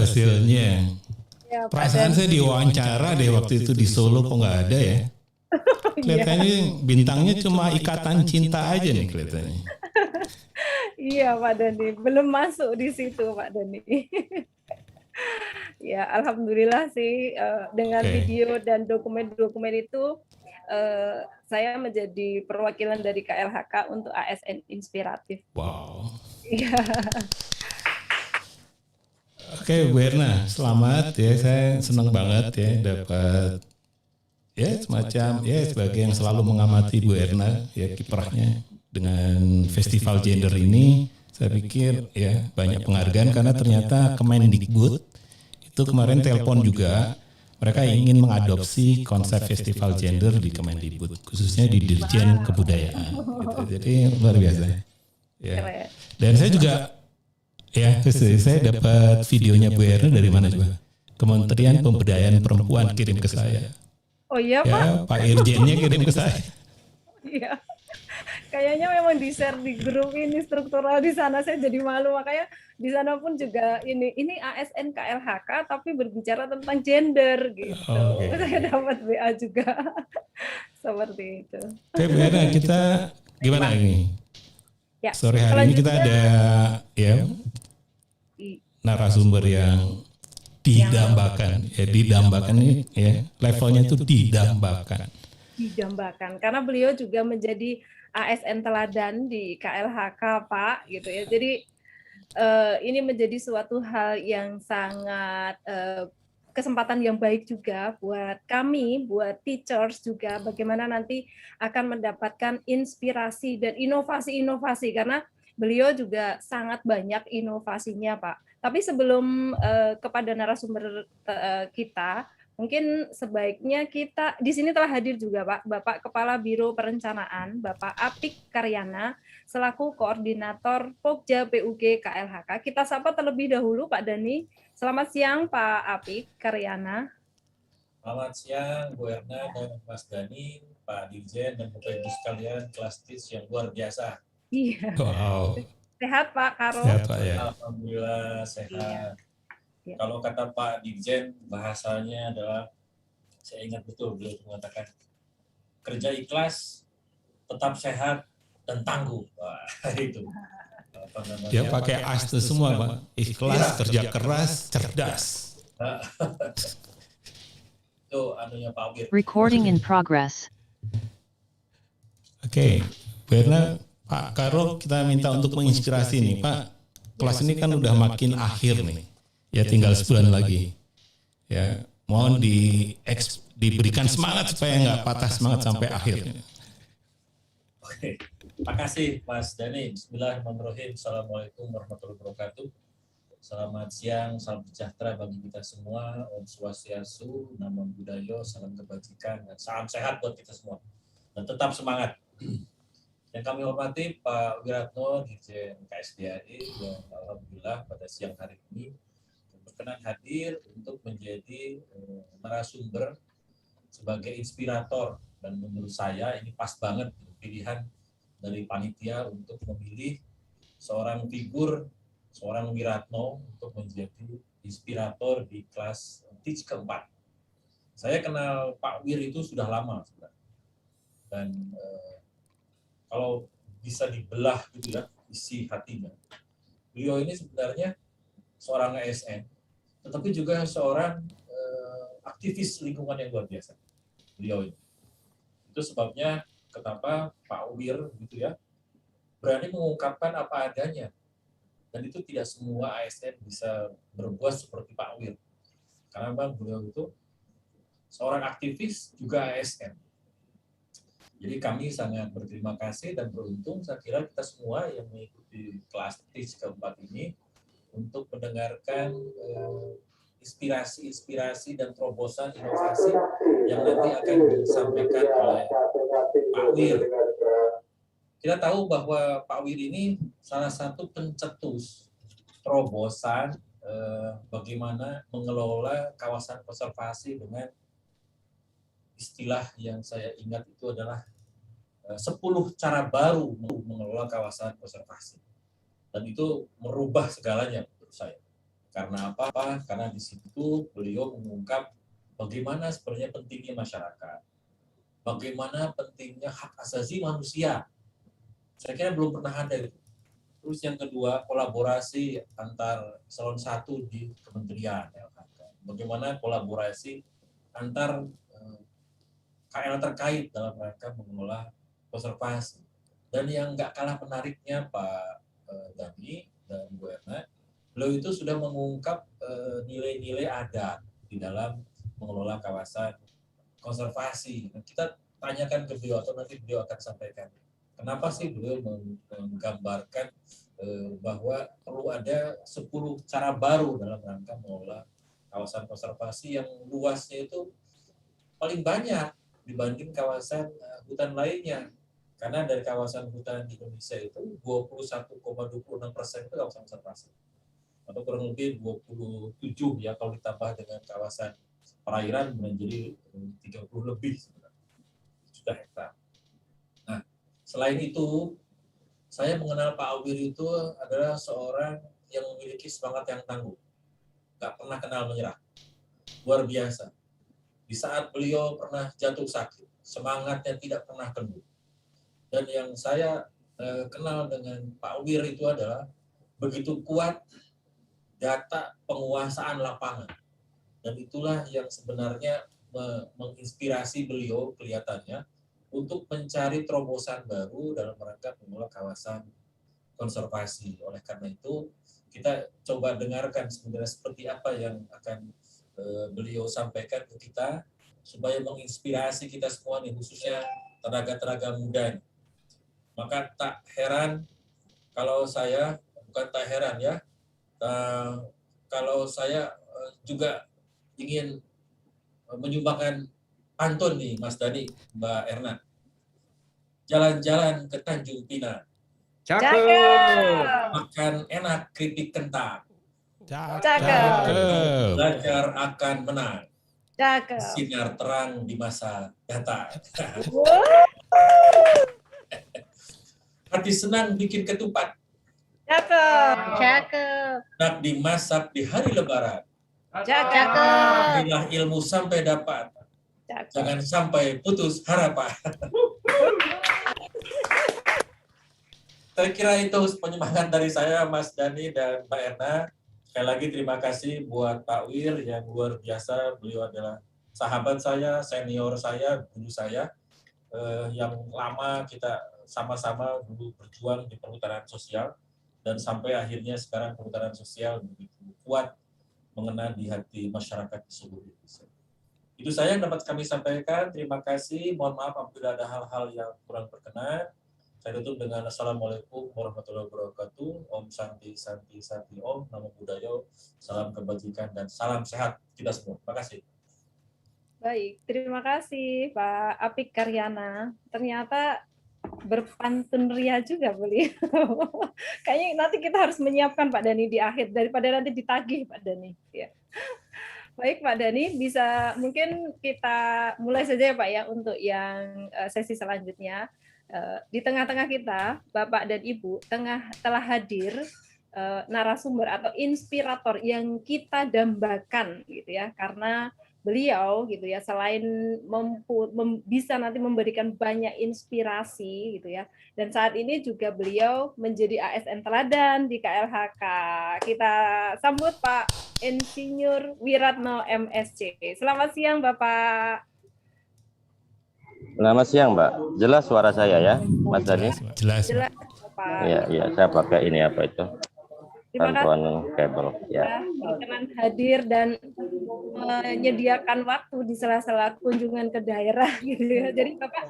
hasilnya. Ya, Perasaan saya diwawancara deh waktu itu di Solo kok nggak ada ya. Kelihatannya bintangnya cuma Ikatan Cinta aja nih kelihatannya. Iya Pak Dani, belum masuk di situ Pak Dani. Ya, alhamdulillah sih dengan video dan dokumen-dokumen itu saya menjadi perwakilan dari KLHK untuk ASN Inspiratif. Wow. Iya. Oke, Bu Erna, selamat ya. Saya senang banget ya dapat ya semacam ya sebagai yang selalu mengamati Bu Erna ya kiprahnya dengan festival gender ini. Saya pikir ya banyak penghargaan karena ternyata Kemendikbud itu kemarin telepon juga, mereka ingin mengadopsi konsep festival gender di Kemendikbud, khususnya di Dirjen Kebudayaan. Gitu. Jadi luar biasa. Ya. Dan saya juga, ya saya dapat videonya Bu Erna dari mana coba? Kementerian Pemberdayaan Perempuan kirim ke saya. Oh iya Pak? Ya, Pak Irjennya kirim ke saya. Iya. Kayaknya memang di-share di grup ini struktural di sana, saya jadi malu, makanya di sana pun juga ini ASN KLHK tapi berbicara tentang gender gitu. Saya dapat WA juga seperti itu. Oke Bu Erna, kita gimana ini? Ya, sore hari ini kita ada ya narasumber yang didambakan. Ya didambakan ini ya levelnya itu didambakan. Didambakan karena beliau juga menjadi ASN teladan di KLHK Pak gitu ya. Jadi ini menjadi suatu hal yang sangat kesempatan yang baik juga buat kami, buat teachers juga bagaimana nanti akan mendapatkan inspirasi dan inovasi-inovasi karena beliau juga sangat banyak inovasinya Pak. Tapi sebelum kepada narasumber kita, mungkin sebaiknya kita di sini telah hadir juga Pak, Bapak Kepala Biro Perencanaan, Bapak Apik Karyana, selaku Koordinator Pokja PUG KLHK. Kita sapa terlebih dahulu Pak Dani. Selamat siang Pak Apik Karyana. Selamat siang Bu Erna dan Mas Dani, Pak Dirjen dan Bapak Ibu sekalian kelas TIS yang luar biasa. Iya. Wow. Sehat Pak Karo? Sehat Pak ya. Alhamdulillah sehat. Iya. Kalau kata Pak Dirjen bahasanya adalah, saya ingat betul beliau mengatakan kerja ikhlas, tetap sehat dan tangguh. Wah, itu. Dia pakai as itu semua Pak. Ikhlas, kerja keras, cerdas. Itu anunya Pak Wir. Recording in progress. Oke, karena Pak Karo kita minta untuk menginspirasi nih Pak. Kelas ini kan udah makin akhir nih. Ya tinggal sebulan lagi. Ya, mohon diberikan semangat supaya nggak patah semangat sampai akhir. Oke, terima kasih Mas Dani. Bismillahirrahmanirrahim. Assalamualaikum warahmatullahi wabarakatuh. Selamat siang, salam sejahtera bagi kita semua. Om Swastiastu, Namo Buddhaya, salam kebajikan, dan salam sehat buat kita semua. Dan tetap semangat. Yang kami hormati Pak Wiratno, Dirjen KSDAI, yang alhamdulillah pada siang hari ini berkenan hadir untuk menjadi narasumber sebagai inspirator, dan menurut saya ini pas banget pilihan dari panitia untuk memilih seorang figur, seorang Wiratno untuk menjadi inspirator di kelas TIS keempat. Saya kenal Pak Wir itu sudah lama dan kalau bisa dibelah gitu ya isi hatinya, beliau ini sebenarnya seorang ASN, tetapi juga seorang aktivis lingkungan yang luar biasa. Beliau ini. Itu sebabnya kenapa Pak Wir gitu ya berani mengungkapkan apa adanya. Dan itu tidak semua ASN bisa berbuat seperti Pak Wir. Karena Bang beliau itu seorang aktivis juga ASN. Jadi kami sangat berterima kasih dan beruntung, saya kira kita semua yang mengikuti kelas TIS keempat ini untuk mendengarkan inspirasi-inspirasi dan terobosan inovasi yang nanti akan disampaikan oleh Pak Wir. Kita tahu bahwa Pak Wir ini salah satu pencetus terobosan bagaimana mengelola kawasan konservasi dengan istilah yang saya ingat itu adalah 10 cara baru mengelola kawasan konservasi. Dan itu merubah segalanya menurut saya. Karena apa? Karena di situ beliau mengungkap bagaimana sebenarnya pentingnya masyarakat, bagaimana pentingnya hak asasi manusia. Saya kira belum pernah ada itu. Terus yang kedua, kolaborasi antar eselon 1 di kementerian LHK. Bagaimana kolaborasi antar KL terkait dalam rangka mengelola konservasi. Dan yang nggak kalah menariknya Pak Dhani dan Bu Erna, beliau itu sudah mengungkap nilai-nilai adat di dalam mengelola kawasan konservasi. Nah, kita tanyakan ke beliau atau nanti beliau akan sampaikan. Kenapa sih beliau menggambarkan bahwa perlu ada 10 cara baru dalam rangka mengelola kawasan konservasi yang luasnya itu paling banyak dibanding kawasan hutan lainnya. Karena dari kawasan hutan di Indonesia itu 21,26% itu kawasan konservasi. Atau kurang lebih 27 ya kalau ditambah dengan kawasan perairan menjadi 30 lebih sudah hektar. Nah, selain itu saya mengenal Pak Awir itu adalah seorang yang memiliki semangat yang tangguh. Nggak pernah kenal menyerah. Luar biasa. Di saat beliau pernah jatuh sakit, semangatnya tidak pernah kendur. Dan yang saya kenal dengan Pak Wir itu adalah begitu kuat data penguasaan lapangan. Dan itulah yang sebenarnya menginspirasi beliau kelihatannya untuk mencari terobosan baru dalam rangka mengelola kawasan konservasi. Oleh karena itu, kita coba dengarkan sebenarnya seperti apa yang akan beliau sampaikan ke kita supaya menginspirasi kita semua nih, khususnya tenaga-tenaga muda. Maka tak heran kalau saya, bukan tak heran ya, kalau saya juga ingin menyumbangkan pantun nih Mas Dhani, Mbak Erna. Jalan-jalan ke Tanjung Pinang. Cakep. Makan enak keripik kentang. Cakep. Belajar akan menang. Cakep. Sinar terang di masa datang. Hati senang bikin ketupat. Cakep. Cakep. Nak dimasak di hari lebaran. Cakep. Berilah ilmu sampai dapat. Cakep. Jangan sampai putus harapan. Saya kira itu penyemangat dari saya, Mas Dhani dan Mbak Erna. Sekali lagi terima kasih buat Pak Wir yang luar biasa. Beliau adalah sahabat saya, senior saya, guru saya, yang lama kita sama-sama dulu berjuang di perhutanan sosial, dan sampai akhirnya sekarang perhutanan sosial begitu kuat mengena di hati masyarakat di seluruh Indonesia. Itu saya yang dapat kami sampaikan. Terima kasih. Mohon maaf apabila ada hal-hal yang kurang berkenan. Saya tutup dengan Assalamualaikum warahmatullahi wabarakatuh. Om Santi Santi Santi Om. Namo Buddhaya. Salam kebajikan dan salam sehat kita semua. Terima kasih. Baik, terima kasih Pak Apik Karyana. Ternyata berpantun ria juga beliau. Kayaknya nanti kita harus menyiapkan Pak Dhani di akhir daripada nanti ditagih Pak Dhani. Ya. Baik Pak Dhani, bisa mungkin kita mulai saja ya Pak ya untuk yang sesi selanjutnya. Di tengah-tengah kita, Bapak dan Ibu, telah hadir narasumber atau inspirator yang kita dambakan gitu ya, karena beliau gitu ya, selain bisa nanti memberikan banyak inspirasi gitu ya, dan saat ini juga beliau menjadi ASN teladan di KLHK. Kita sambut Pak Insinyur Wiratno MSc. Selamat siang Bapak. Selamat siang Mbak. Jelas suara saya ya, Mas Dhani? Jelas. Pak. Iya, saya pakai ini apa itu? Terima kasih Bantuan kabel. Ya. berkenan hadir dan menyediakan waktu di sela-sela kunjungan ke daerah gitu ya. Jadi Bapak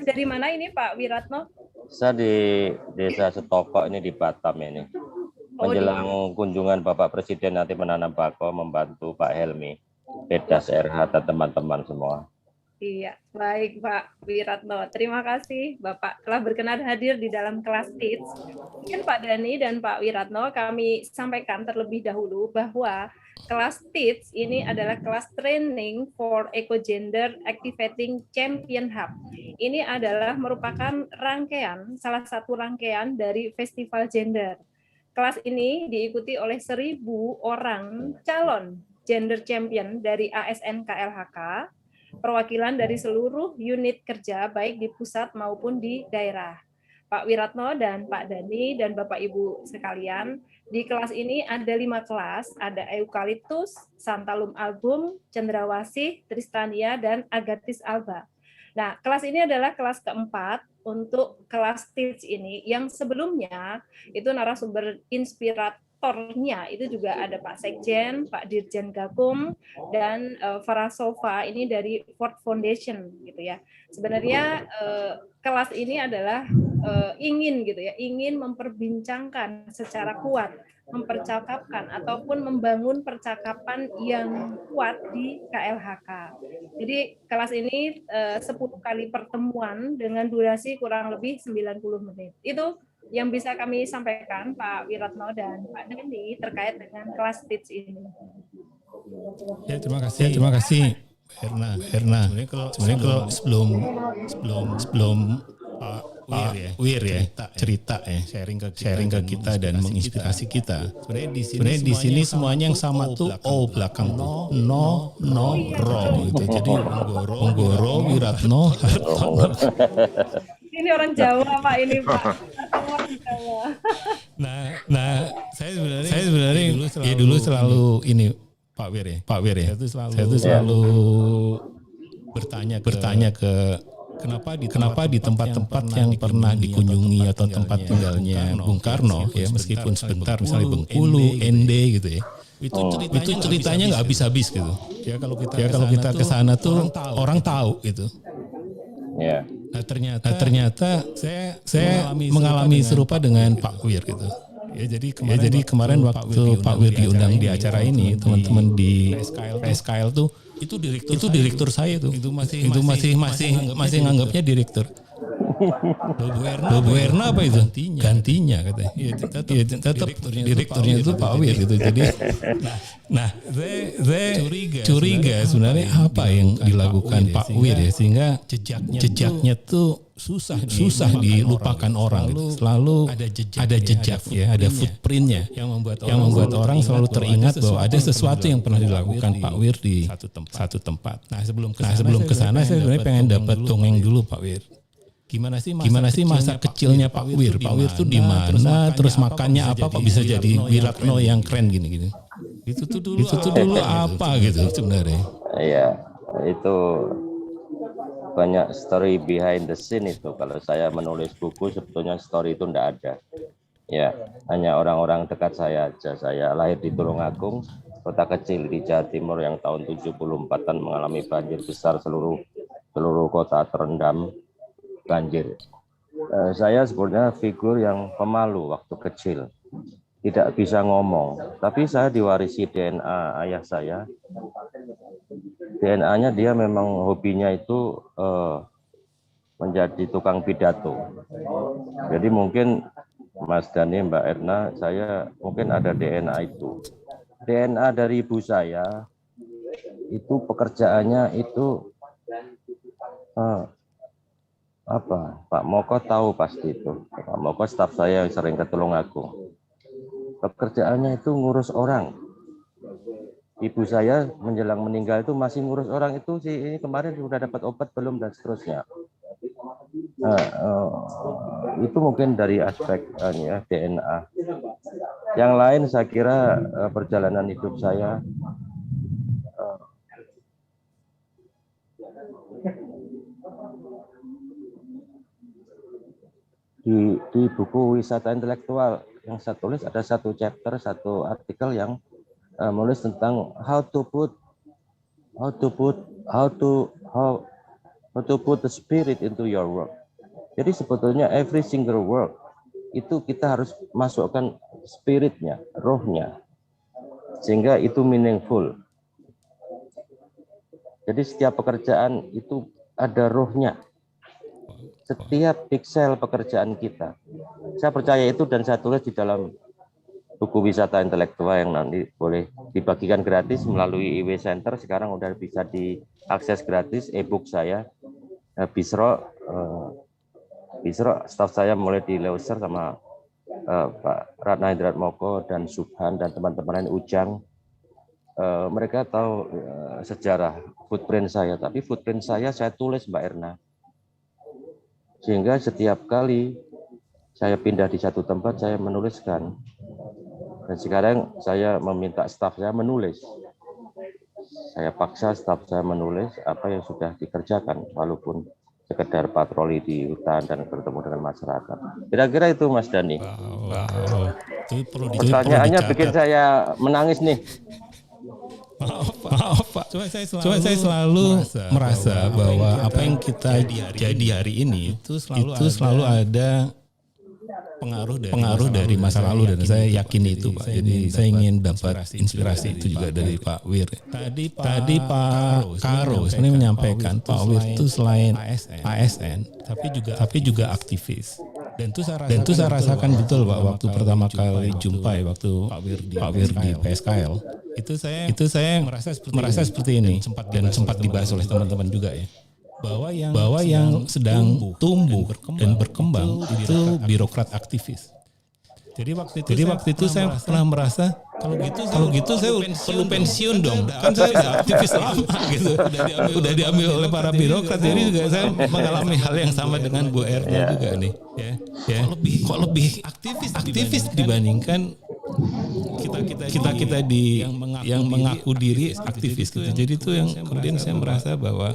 dari mana ini Pak Wiratno? Saya di Desa Setoko ini di Batam ini. Menjelang kunjungan Bapak Presiden nanti menanam bako membantu Pak Helmi, Pedas RH dan teman-teman semua. Iya, baik Pak Wiratno. Terima kasih Bapak telah berkenan hadir di dalam kelas TITS. Mungkin Pak Dhani dan Pak Wiratno kami sampaikan terlebih dahulu bahwa kelas TITS ini adalah kelas Training for Eco-Gender Activating Champion Hub. Ini adalah merupakan salah satu rangkaian dari Festival Gender. kelas ini diikuti oleh 1.000 orang calon gender champion dari ASN KLHK, perwakilan dari seluruh unit kerja baik di pusat maupun di daerah. Pak Wiratno dan Pak Dani dan Bapak Ibu sekalian, di kelas ini ada 5 kelas, ada Eukaliptus, Santalum Album, Cendrawasih, Tristania, dan Agathis alba. Nah, kelas ini adalah kelas keempat untuk kelas teach ini, yang sebelumnya itu narasumber inspiratornya itu juga ada Pak Sekjen, Pak Dirjen Gakum, dan Farasova ini dari Ford Foundation gitu ya. Sebenarnya kelas ini adalah ingin memperbincangkan secara kuat, mempercakapkan ataupun membangun percakapan yang kuat di KLHK. Jadi kelas ini 10 kali pertemuan dengan durasi kurang lebih 90 menit. Itu yang bisa kami sampaikan Pak Wiratno dan Pak Dani terkait dengan kelas teach ini. Ya, terima kasih. Herna. Sebenarnya kalau sebelum Pak Wir ya cerita ya sharing ke kita dan menginspirasi kita. Sebenarnya di sini semuanya yang sama tuh belakang tuh no ro gitu. Jadi Menggoro, Wiratno, Hartono. Ini orang Jawa Pak ini Pak. Orang Jawa. Nah, saya sebenarnya dulu selalu ini Pak Wir ya. Saya tuh selalu bertanya ke kenapa di tempat-tempat yang pernah dikunjungi atau tempat tinggalnya Bung Karno ya, meskipun sebentar misalnya Bengkulu, ND gitu ya, itu ceritanya nggak habis-habis gitu ya. Kalau kita ke sana tuh orang tahu gitu. Ya. Nah ternyata saya mengalami serupa dengan Pak Wir gitu. Ya jadi kemarin waktu Pak Wir diundang di acara ini, teman-teman di PSKL tuh itu direktur saya tuh. Itu masih nganggapnya direktur. Bu Erna apa itu? Gantinya katanya. Ya, tetap direkturnya itu Pak Wir gitu. Jadi saya curiga sebenarnya apa yang dilakukan Pak Wir ya, sehingga jejaknya tuh susah dilupakan orang gitu. Selalu ada jejak ya, ada footprintnya yang membuat orang selalu teringat bahwa ada sesuatu yang pernah dilakukan Pak Wir di satu tempat. Nah sebelum kesana saya sebenarnya pengen dapat dongeng dulu Pak Wir. Gimana sih masa kecilnya Pak Wir? Pak Wir tuh di mana? Terus makannya apa kok bisa jadi Wiratno yang keren gini? Itu tuh dulu apa gitu sebenarnya? Iya, itu banyak story behind the scene itu. Kalau saya menulis buku sebetulnya story itu enggak ada. Ya, hanya orang-orang dekat saya aja. Saya lahir di Tulungagung, kota kecil di Jawa Timur yang tahun 74-an mengalami banjir besar, seluruh kota terendam banjir. Saya sebenarnya figur yang pemalu waktu kecil, tidak bisa ngomong, tapi saya diwarisi DNA ayah saya. DNA-nya dia memang hobinya itu menjadi tukang pidato. Jadi mungkin Mas Dani, Mbak Erna, saya mungkin ada DNA itu. DNA dari ibu saya itu pekerjaannya itu Pak Moko tahu pasti itu. Pak Moko staf saya yang sering ke Tulungagung. Pekerjaannya itu ngurus orang. Ibu saya menjelang meninggal itu masih ngurus orang itu sih. Ini kemarin sudah dapat obat belum dan seterusnya. Itu mungkin dari aspek DNA. Yang lain saya kira perjalanan hidup saya di buku Wisata Intelektual yang saya tulis ada satu chapter, satu artikel yang menulis tentang how to put the spirit into your work. Jadi sebetulnya every single work itu kita harus masukkan spiritnya, rohnya, sehingga itu meaningful. Jadi setiap pekerjaan itu ada rohnya. Setiap piksel pekerjaan kita. Saya percaya itu dan saya tulis di dalam buku Wisata Intelektual yang nanti boleh dibagikan gratis melalui IW Center. Sekarang udah bisa diakses gratis e-book saya. Bisro, staf saya mulai di Leuser sama Pak Ratna Hindrat Moko dan Subhan dan teman-teman lain Ujang, mereka tahu sejarah footprint saya, tapi footprint saya tulis Mbak Erna. Sehingga setiap kali saya pindah di satu tempat, saya menuliskan. Dan sekarang saya meminta staf saya menulis. Saya paksa staf saya menulis apa yang sudah dikerjakan, walaupun sekedar patroli di hutan dan bertemu dengan masyarakat. Kira-kira itu Mas Dhani. Wow. Itu Pertanyaannya bikin saya menangis nih. Maaf Pak. Cuma saya selalu merasa bahwa apa yang kita jadi hari ini itu selalu ada pengaruh dari masa lalu, dan saya yakin itu Pak. Jadi saya ingin dapat inspirasi itu juga dari Pak Wir. Tadi Pak Karo sebenarnya menyampaikan Pak Wir itu selain ASN tapi juga aktivis. Dan itu saya rasakan betul Pak waktu pertama kali jumpa waktu Pak Wir di PSKL. Itu saya merasa seperti ini, dan sempat dibahas oleh teman-teman juga ya. Bahwa yang sedang tumbuh dan berkembang itu birokrat aktivis. Jadi waktu itu saya pernah merasa kalau gitu saya perlu pensiun dong. Kan saya sudah aktivis lama gitu. Udah diambil oleh para birokrat. Jadi juga saya mengalami hal yang sama dengan Bu Erna juga nih. Ya. Kok lebih aktivis dibandingkan kita yang mengaku diri aktivis gitu. Jadi itu yang kemudian saya merasa bahwa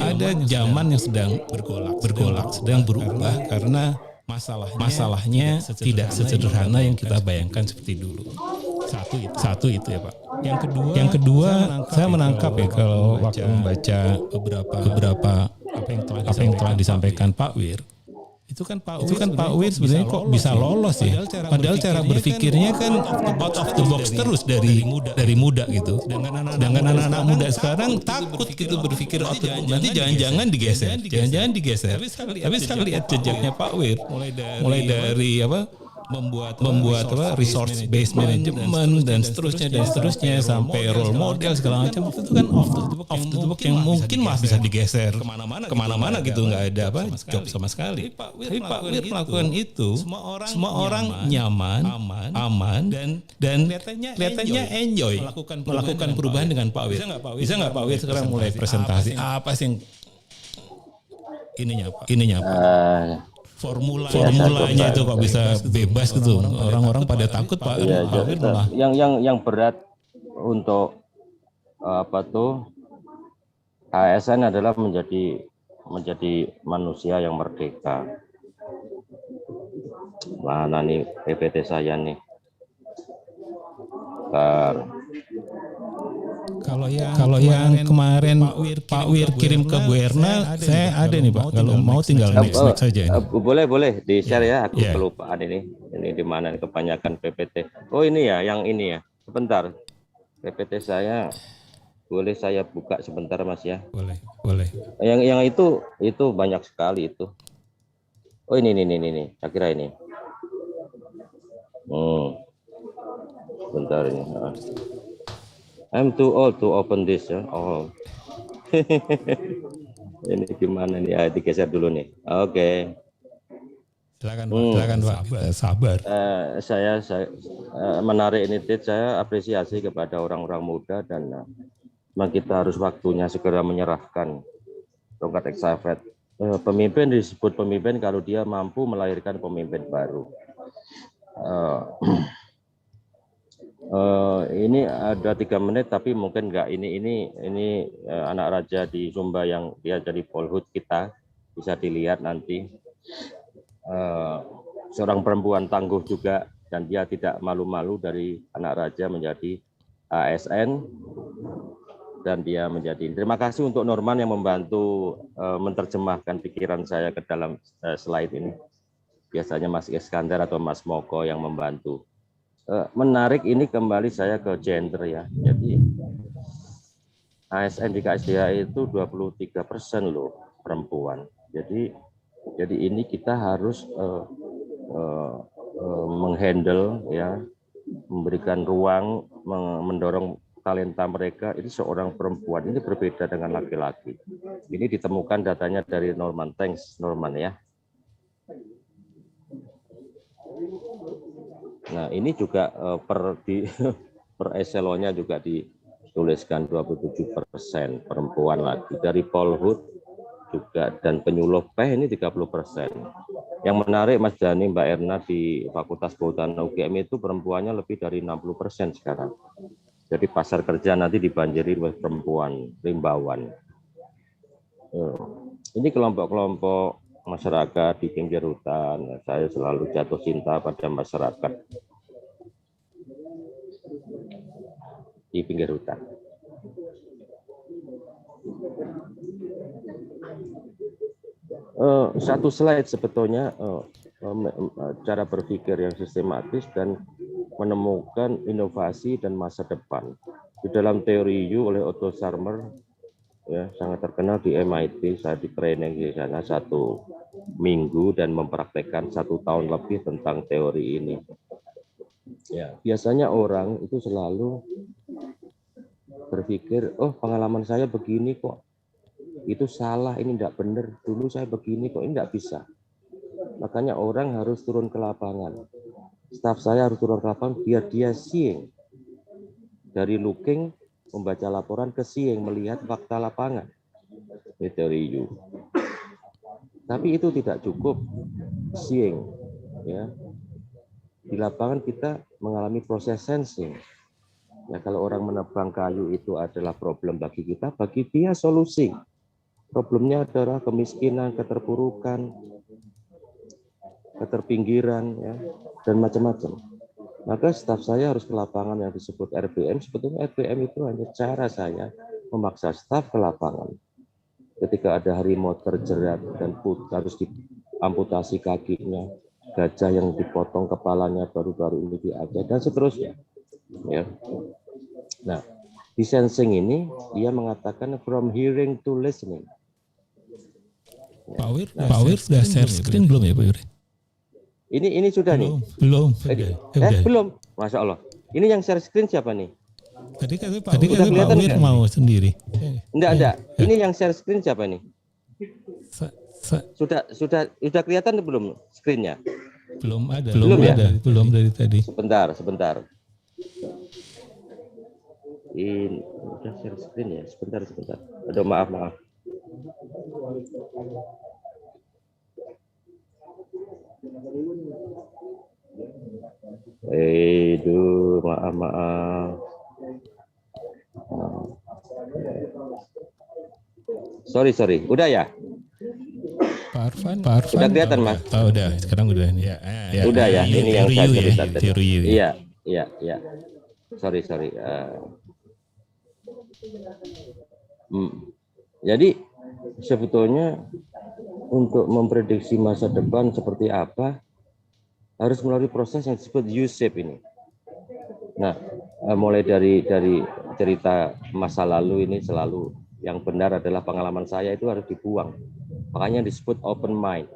ada zaman yang sedang bergolak, sedang berubah karena masalahnya tidak sesederhana yang kita bayangkan seperti dulu. Satu itu ya Pak. Yang kedua saya menangkap ya kalau waktu membaca beberapa apa yang telah disampaikan Pak Wir. Itu kan Pak Wir sebenarnya kok bisa lolos ya. Padahal cara berpikirnya kan out of the box terus dari muda gitu. Sedangkan anak-anak muda sekarang takut gitu berpikir out of the box. Nanti jangan-jangan digeser. Tapi saya lihat jejaknya Pak Wir mulai dari membuat resource based management dan seterusnya sampai role model segala macam. Itu kan off the box yang mungkin masih bisa digeser kemana-mana gitu, nggak ada job sama sekali. Tapi Pak Wir melakukan itu, semua orang nyaman, aman dan kelihatannya enjoy melakukan perubahan dengan Pak Wir. Bisa nggak Pak Wir sekarang mulai presentasi apa sih yang ininya Pak? Formulanya itu kok bisa bebas gitu. Orang-orang pada takut Pak. Yang berat untuk ASN adalah menjadi manusia yang merdeka. Mana nih PPT saya nih. Kalau yang kemarin Pak Wir kirim ke Bu Erna, saya ada nih Pak. Kalau mau tinggal next saja. Boleh di share ya. Aku kelupaan ini di mana kebanyakan PPT. Oh ini ya, yang ini ya. Sebentar. PPT saya boleh saya buka sebentar Mas ya. Boleh. Yang itu banyak sekali itu. Oh ini. Saya kira ini. Sebentar ini. I'm too old to open this ya. Oh. Ini gimana nih? Ya, digeser dulu nih. Oke. Silakan Pak. Sabar. Saya menarik ini, saya apresiasi kepada orang-orang muda dan kita harus waktunya segera menyerahkan tongkat estafet. Pemimpin disebut pemimpin kalau dia mampu melahirkan pemimpin baru. Ini ada 3 menit tapi mungkin enggak, ini anak raja di Sumba yang dia jadi polhut kita, bisa dilihat nanti. Seorang perempuan tangguh juga dan dia tidak malu-malu dari anak raja menjadi ASN dan dia menjadi. Terima kasih untuk Norman yang membantu menerjemahkan pikiran saya ke dalam slide ini. Biasanya Mas Iskandar atau Mas Moko yang membantu. Menarik ini kembali saya ke gender ya. Jadi ASN di KSDA itu 23% loh perempuan. Jadi ini kita harus menghandle ya, memberikan ruang, mendorong talenta mereka. Ini seorang perempuan ini berbeda dengan laki-laki. Ini ditemukan datanya dari Norman. Thanks Norman ya. Nah, ini juga per eselonnya juga dituliskan 27% perempuan lagi. Dari Polhut juga dan penyuluh PEH ini 30%. Yang menarik Mas Dhani, Mbak Erna, di Fakultas Kehutanan UGM itu perempuannya lebih dari 60% sekarang. Jadi pasar kerja nanti dibanjiri oleh perempuan, rimbawan. Ini kelompok-kelompok masyarakat di pinggir hutan. Saya selalu jatuh cinta pada masyarakat di pinggir hutan. Satu slide sebetulnya cara berpikir yang sistematis dan menemukan inovasi dan masa depan. Di dalam teori U oleh Otto Scharmer, ya, sangat terkenal di MIT. Saya di training di sana 1 minggu dan mempraktekkan 1 tahun lebih tentang teori ini. Ya, biasanya orang itu selalu berpikir, oh pengalaman saya begini kok, itu salah, ini enggak benar, dulu saya begini kok, ini enggak bisa. Makanya orang harus turun ke lapangan. Staf saya harus turun ke lapangan biar dia seeing. Dari looking, membaca laporan, ke seeing, melihat fakta lapangan. Ini teori U. Tapi itu tidak cukup seeing. Ya. Di lapangan kita mengalami proses sensing. Ya, kalau orang menebang kayu itu adalah problem bagi kita, bagi dia solusi. Problemnya adalah kemiskinan, keterpurukan, keterpinggiran, ya, dan macam-macam. Maka staf saya harus ke lapangan yang disebut RBM. Sebetulnya RBM itu hanya cara saya memaksa staf ke lapangan. Ketika ada harimau terjerat dan harus diamputasi kakinya, gajah yang dipotong kepalanya baru-baru ini di Aceh, dan seterusnya. Ya. Nah, di sensing ini dia mengatakan from hearing to listening. Pak Wir sudah share screen belum ya Pak Wir? Ini sudah belum. Belum. Masya Allah. Ini yang share screen siapa nih? Tadi Pak Wir mau sendiri. Enggak. Ini yang share screen siapa nih? Sudah kelihatan belum screen-nya? Belum ada. Belum dari tadi. Sebentar. Ini udah share screen ya. Sebentar. Aduh, maaf. Maaf. Sorry. Udah ya? Pak Arfan. Udah kelihatan, Mas? Oh, udah. Sekarang udah. Ya. Udah ya. Ini yang saya cerita tadi. Teori. Iya. Sorry. Jadi sebetulnya untuk memprediksi masa depan seperti apa harus melalui proses yang disebut U-shape ini. Nah, mulai dari cerita masa lalu ini selalu yang benar adalah pengalaman saya itu harus dibuang. Makanya disebut open mind.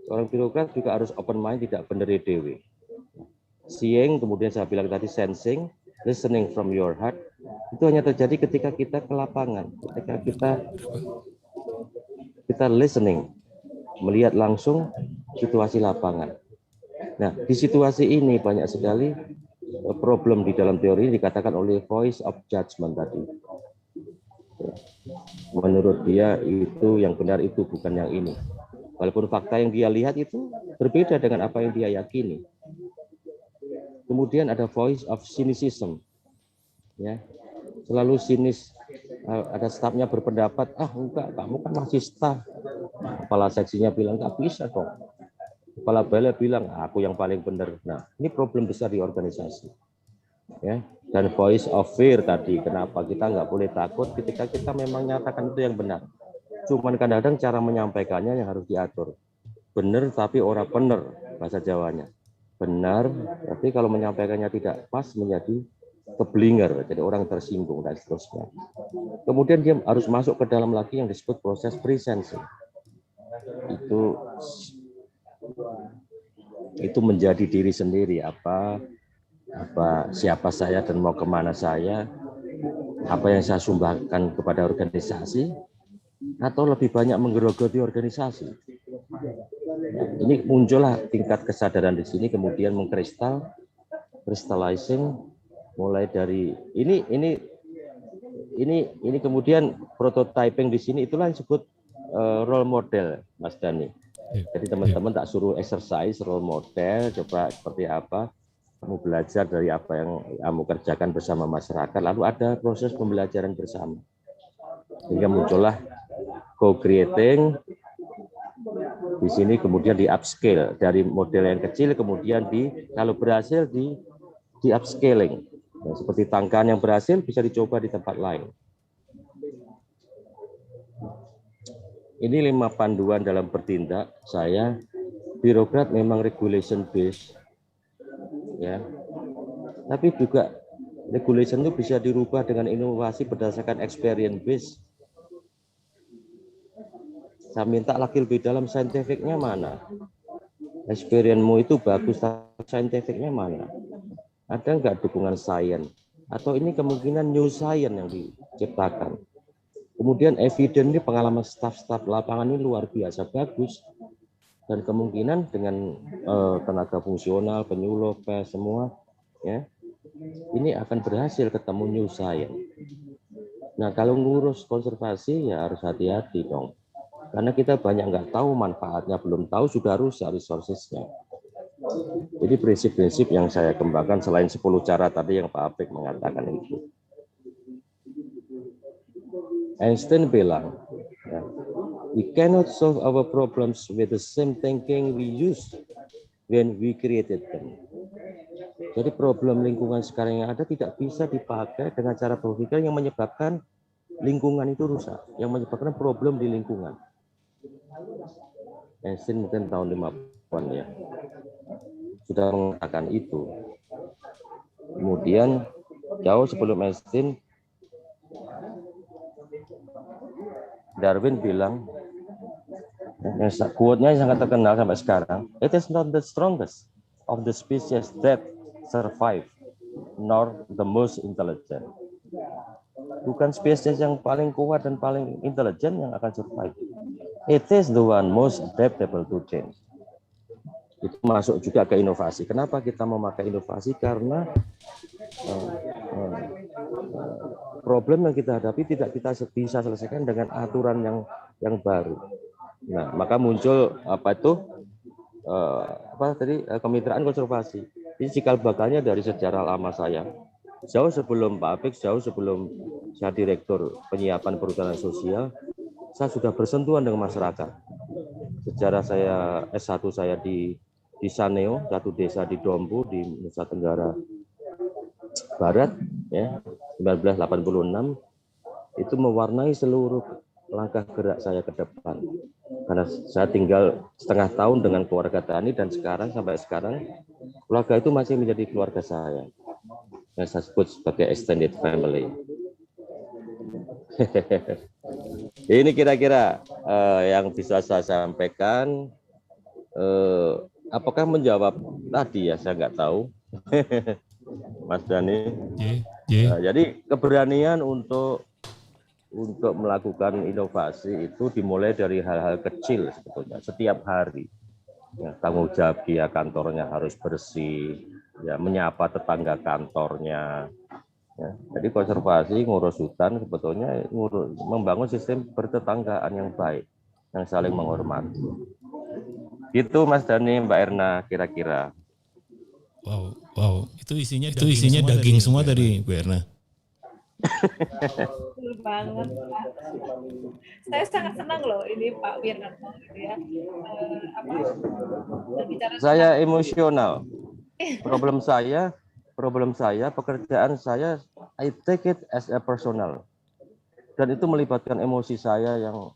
Seorang birokrat juga harus open mind, tidak benar dewe. Seeing, kemudian saya bilang tadi sensing, listening from your heart, itu hanya terjadi ketika kita ke lapangan, ketika kita listening, melihat langsung situasi lapangan. Nah, di situasi ini banyak sekali problem di dalam teori dikatakan oleh voice of judgment tadi. Menurut dia itu yang benar itu bukan yang ini. Walaupun fakta yang dia lihat itu berbeda dengan apa yang dia yakini. Kemudian ada voice of cynicism. Ya. Selalu sinis. Ada stafnya berpendapat, enggak, kamu kan masih staf. Kepala seksinya bilang, enggak bisa kok. Kepala balai bilang, aku yang paling benar. Nah, ini problem besar di organisasi. Ya. Dan voice of fear tadi, kenapa kita nggak boleh takut ketika kita memang nyatakan itu yang benar. Cuman kadang-kadang cara menyampaikannya yang harus diatur. Benar tapi orang benar, bahasa Jawanya. Benar, tapi kalau menyampaikannya tidak pas menjadi keblinger, jadi orang tersinggung dan seterusnya. Kemudian dia harus masuk ke dalam lagi yang disebut proses pre-sensing. Itu menjadi diri sendiri, siapa saya dan mau kemana saya, apa yang saya sumbangkan kepada organisasi, atau lebih banyak menggerogoti organisasi. Ini muncullah tingkat kesadaran di sini, kemudian crystallizing, mulai dari ini kemudian prototyping di sini, itulah yang disebut role model, Mas Dhani. Jadi teman-teman tak suruh exercise role model, coba seperti apa, kamu belajar dari apa yang kamu kerjakan bersama masyarakat, lalu ada proses pembelajaran bersama. Sehingga muncullah co-creating. Di sini kemudian di upscale dari model yang kecil, kemudian kalau berhasil di upscaling. Nah, seperti tangkahan yang berhasil bisa dicoba di tempat lain. Ini 5 panduan dalam bertindak. Saya birokrat memang regulation based, ya. Tapi juga regulation itu bisa dirubah dengan inovasi berdasarkan experience based. Saya minta lagi lebih dalam, saintifiknya mana? Experience-mu itu bagus, tapi saintifiknya mana? Ada nggak dukungan sains? Atau ini kemungkinan new science yang diciptakan? Kemudian evidence ini pengalaman staf-staf lapangan ini luar biasa bagus. Dan kemungkinan dengan tenaga fungsional, penyuluh, pes, semua, ya, ini akan berhasil ketemu new science. Nah, kalau ngurus konservasi ya harus hati-hati dong. Karena kita banyak nggak tahu manfaatnya, belum tahu sudah rusak resourcesnya. Jadi prinsip-prinsip yang saya kembangkan selain 10 cara tadi yang Pak Apik mengatakan itu. Einstein bilang, ya, we cannot solve our problems with the same thinking we used when we created them. Jadi problem lingkungan sekarang yang ada tidak bisa dipakai dengan cara berpikir yang menyebabkan lingkungan itu rusak, yang menyebabkan problem di lingkungan. Einstein mungkin tahun 50-an ya sudah mengatakan itu. Kemudian jauh sebelum Einstein, Darwin bilang, quote-nya sangat terkenal sampai sekarang, it is not the strongest of the species that survive, nor the most intelligent. Bukan spesies yang paling kuat dan paling intelijen yang akan survive. It is the one most adaptable to change. Itu masuk juga ke inovasi. Kenapa kita memakai inovasi? Karena problem yang kita hadapi tidak kita bisa selesaikan dengan aturan yang baru. Nah, maka muncul kemitraan konservasi. Ini cikal bakalnya dari sejarah lama saya. Jauh sebelum Pak Apik, jauh sebelum saya direktur penyiapan perhutanan sosial, saya sudah bersentuhan dengan masyarakat. Sejarah saya S1 saya di Saneo, satu desa di Dompu di Nusa Tenggara Barat, ya, 1986, itu mewarnai seluruh langkah gerak saya ke depan. Karena saya tinggal setengah tahun dengan keluarga tani dan sampai sekarang keluarga itu masih menjadi keluarga saya. Yang saya sebut sebagai extended family. Ini kira-kira yang bisa saya sampaikan. Apakah menjawab tadi ya, saya nggak tahu. Mas Dhani. Jadi keberanian untuk melakukan inovasi itu dimulai dari hal-hal kecil sebetulnya. Setiap hari, ya, tanggung jawab dia kantornya harus bersih, ya, menyapa tetangga kantornya. Ya, jadi konservasi ngurus hutan sebetulnya membangun sistem bertetanggaan yang baik, yang saling menghormati. Itu Mas Dhani, Mbak Erna, kira-kira. Wow, itu isinya daging semua dari Bu Erna. Betul banget. Saya sangat senang loh ini Pak Wiranto, gitu ya. Saya emosional. Problem saya, pekerjaan saya, I take it as a personal. Dan itu melibatkan emosi saya yang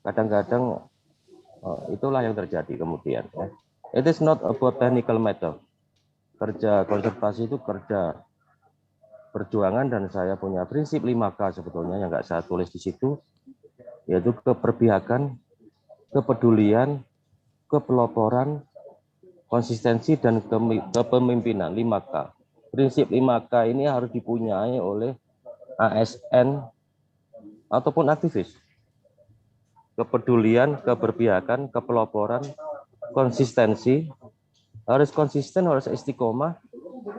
kadang-kadang itulah yang terjadi kemudian. Ya. It is not about technical matter. Kerja konservasi itu kerja perjuangan, dan saya punya prinsip 5K sebetulnya yang nggak saya tulis di situ, yaitu keberpihakan, kepedulian, kepeloporan, konsistensi, dan kepemimpinan. 5K. Prinsip 5K ini harus dipunyai oleh ASN ataupun aktivis. Kepedulian, keberpihakan, kepeloporan, konsistensi, harus konsisten, harus istiqomah,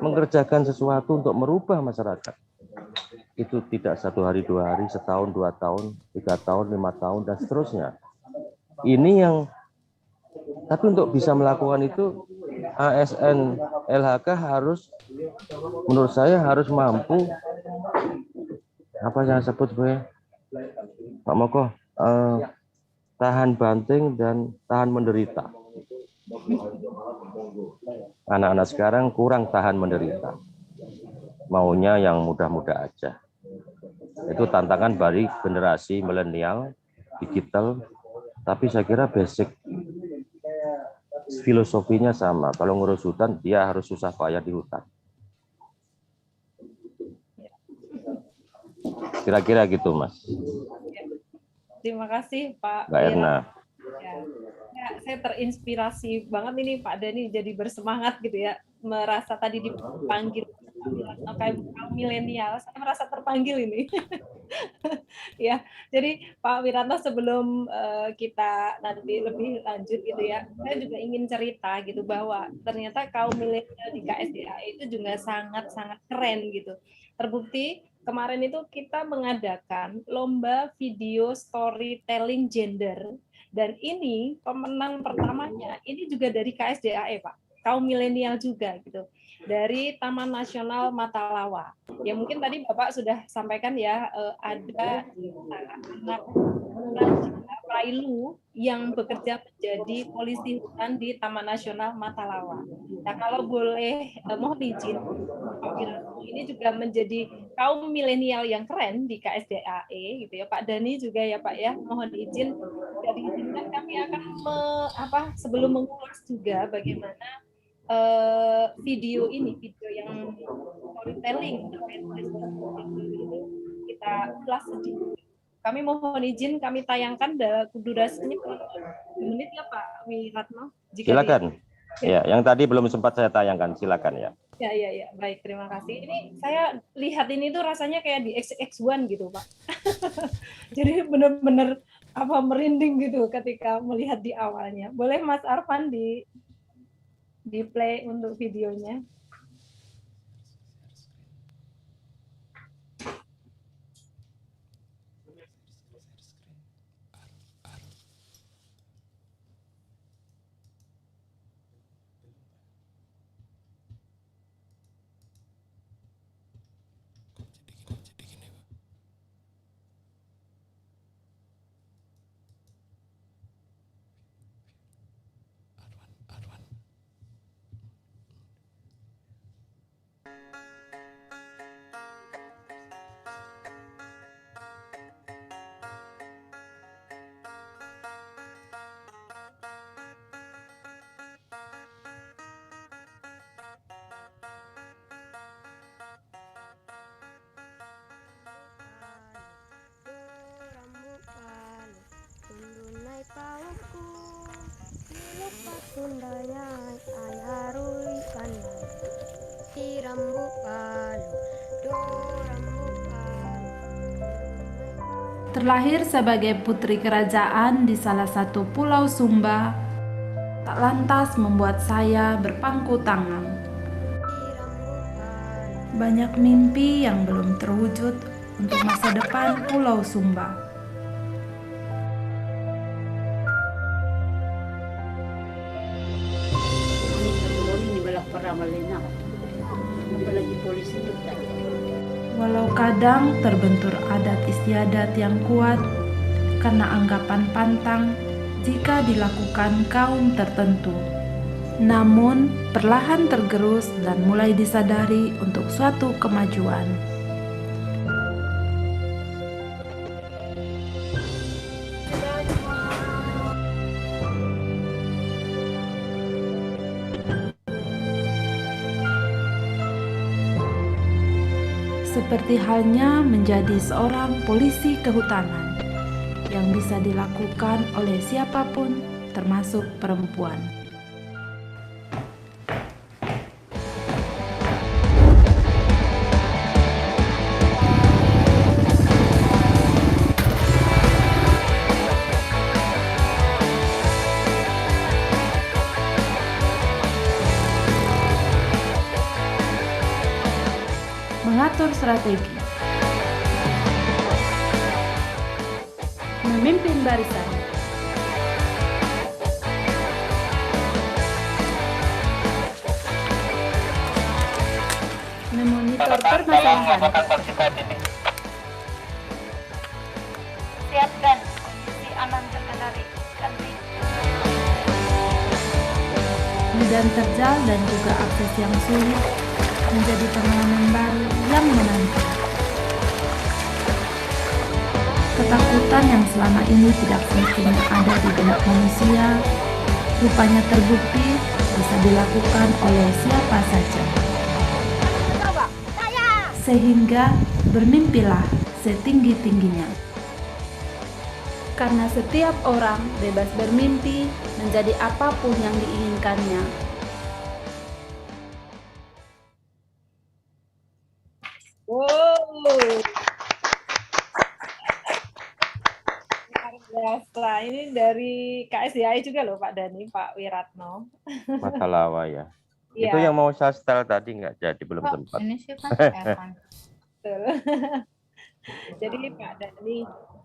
mengerjakan sesuatu untuk merubah masyarakat. Itu tidak 1 hari, 2 hari, setahun, 2 tahun, 3 tahun, 5 tahun, dan seterusnya. Ini yang, tapi untuk bisa melakukan itu, ASN LHK harus, menurut saya harus mampu, apa yang sebut Pak Moko, tahan banting dan tahan menderita. Anak-anak sekarang kurang tahan menderita, maunya yang mudah-mudah aja. Itu tantangan bagi generasi milenial, digital, tapi saya kira basic filosofinya sama. Kalau ngurus hutan, dia harus susah payah di hutan. Kira-kira gitu, Mas. Terima kasih, Pak Mbak Erna. Ya, saya terinspirasi banget ini Pak Dhani, jadi bersemangat gitu ya, merasa tadi dipanggil kayak milenial, saya merasa terpanggil ini. Ya, jadi Pak Wiranto, sebelum kita nanti lebih lanjut gitu ya, saya juga ingin cerita gitu bahwa ternyata kaum milenial di KSDA itu juga sangat-sangat keren gitu. Terbukti kemarin itu kita mengadakan lomba video storytelling gender, dan ini pemenang pertamanya ini juga dari KSDA, Pak, kaum milenial juga gitu, dari Taman Nasional Matalawa. Ya mungkin tadi Bapak sudah sampaikan ya, ada anak Prailu yang bekerja menjadi polisi hutan di Taman Nasional Matalawa. Nah, kalau boleh mohon izin, Pak Wiranto, ini juga menjadi kaum milenial yang keren di KSDAE gitu ya, Pak Dhani juga ya Pak ya, mohon izin, jadi izinkan kami akan sebelum mengulas juga bagaimana video yang storytelling kita ulas sedikit. Kami mohon izin, kami tayangkan durasinya 2 menit ya Pak Wiratno. Silakan. Ya, yang tadi belum sempat saya tayangkan, silakan ya. Ya, baik, terima kasih. Ini saya lihat ini tuh rasanya kayak di XX1 gitu Pak. Jadi benar-benar merinding gitu ketika melihat di awalnya. Boleh Mas Arfan di play untuk videonya. Terlahir sebagai putri kerajaan di salah satu pulau Sumba, tak lantas membuat saya berpangku tangan. Banyak mimpi yang belum terwujud untuk masa depan pulau Sumba. Walau kadang terbentur adat istiadat yang kuat karena anggapan pantang jika dilakukan kaum tertentu, namun perlahan tergerus dan mulai disadari untuk suatu kemajuan. Seperti halnya menjadi seorang polisi kehutanan yang bisa dilakukan oleh siapapun, termasuk perempuan. strategi. Memimpin barisan. Memonitor permasalahan. Siapkan kondisi aman terkendali. Medan terjal dan juga akses yang sulit menjadi pengalaman baru yang menantang. Ketakutan yang selama ini tidak semestinya ada di benak manusia, rupanya terbukti bisa dilakukan oleh siapa saja. Sehingga bermimpilah setinggi-tingginya. Karena setiap orang bebas bermimpi menjadi apapun yang diinginkannya. Wow. Luar biasa. Ini dari KSDI juga loh Pak Dhani, Pak Wiratno. Matalawa ya. Iya. Itu yang mau saya setel tadi nggak jadi, belum sempat. Ini sih kan Evan. Betul. Jadi Pak Dhani,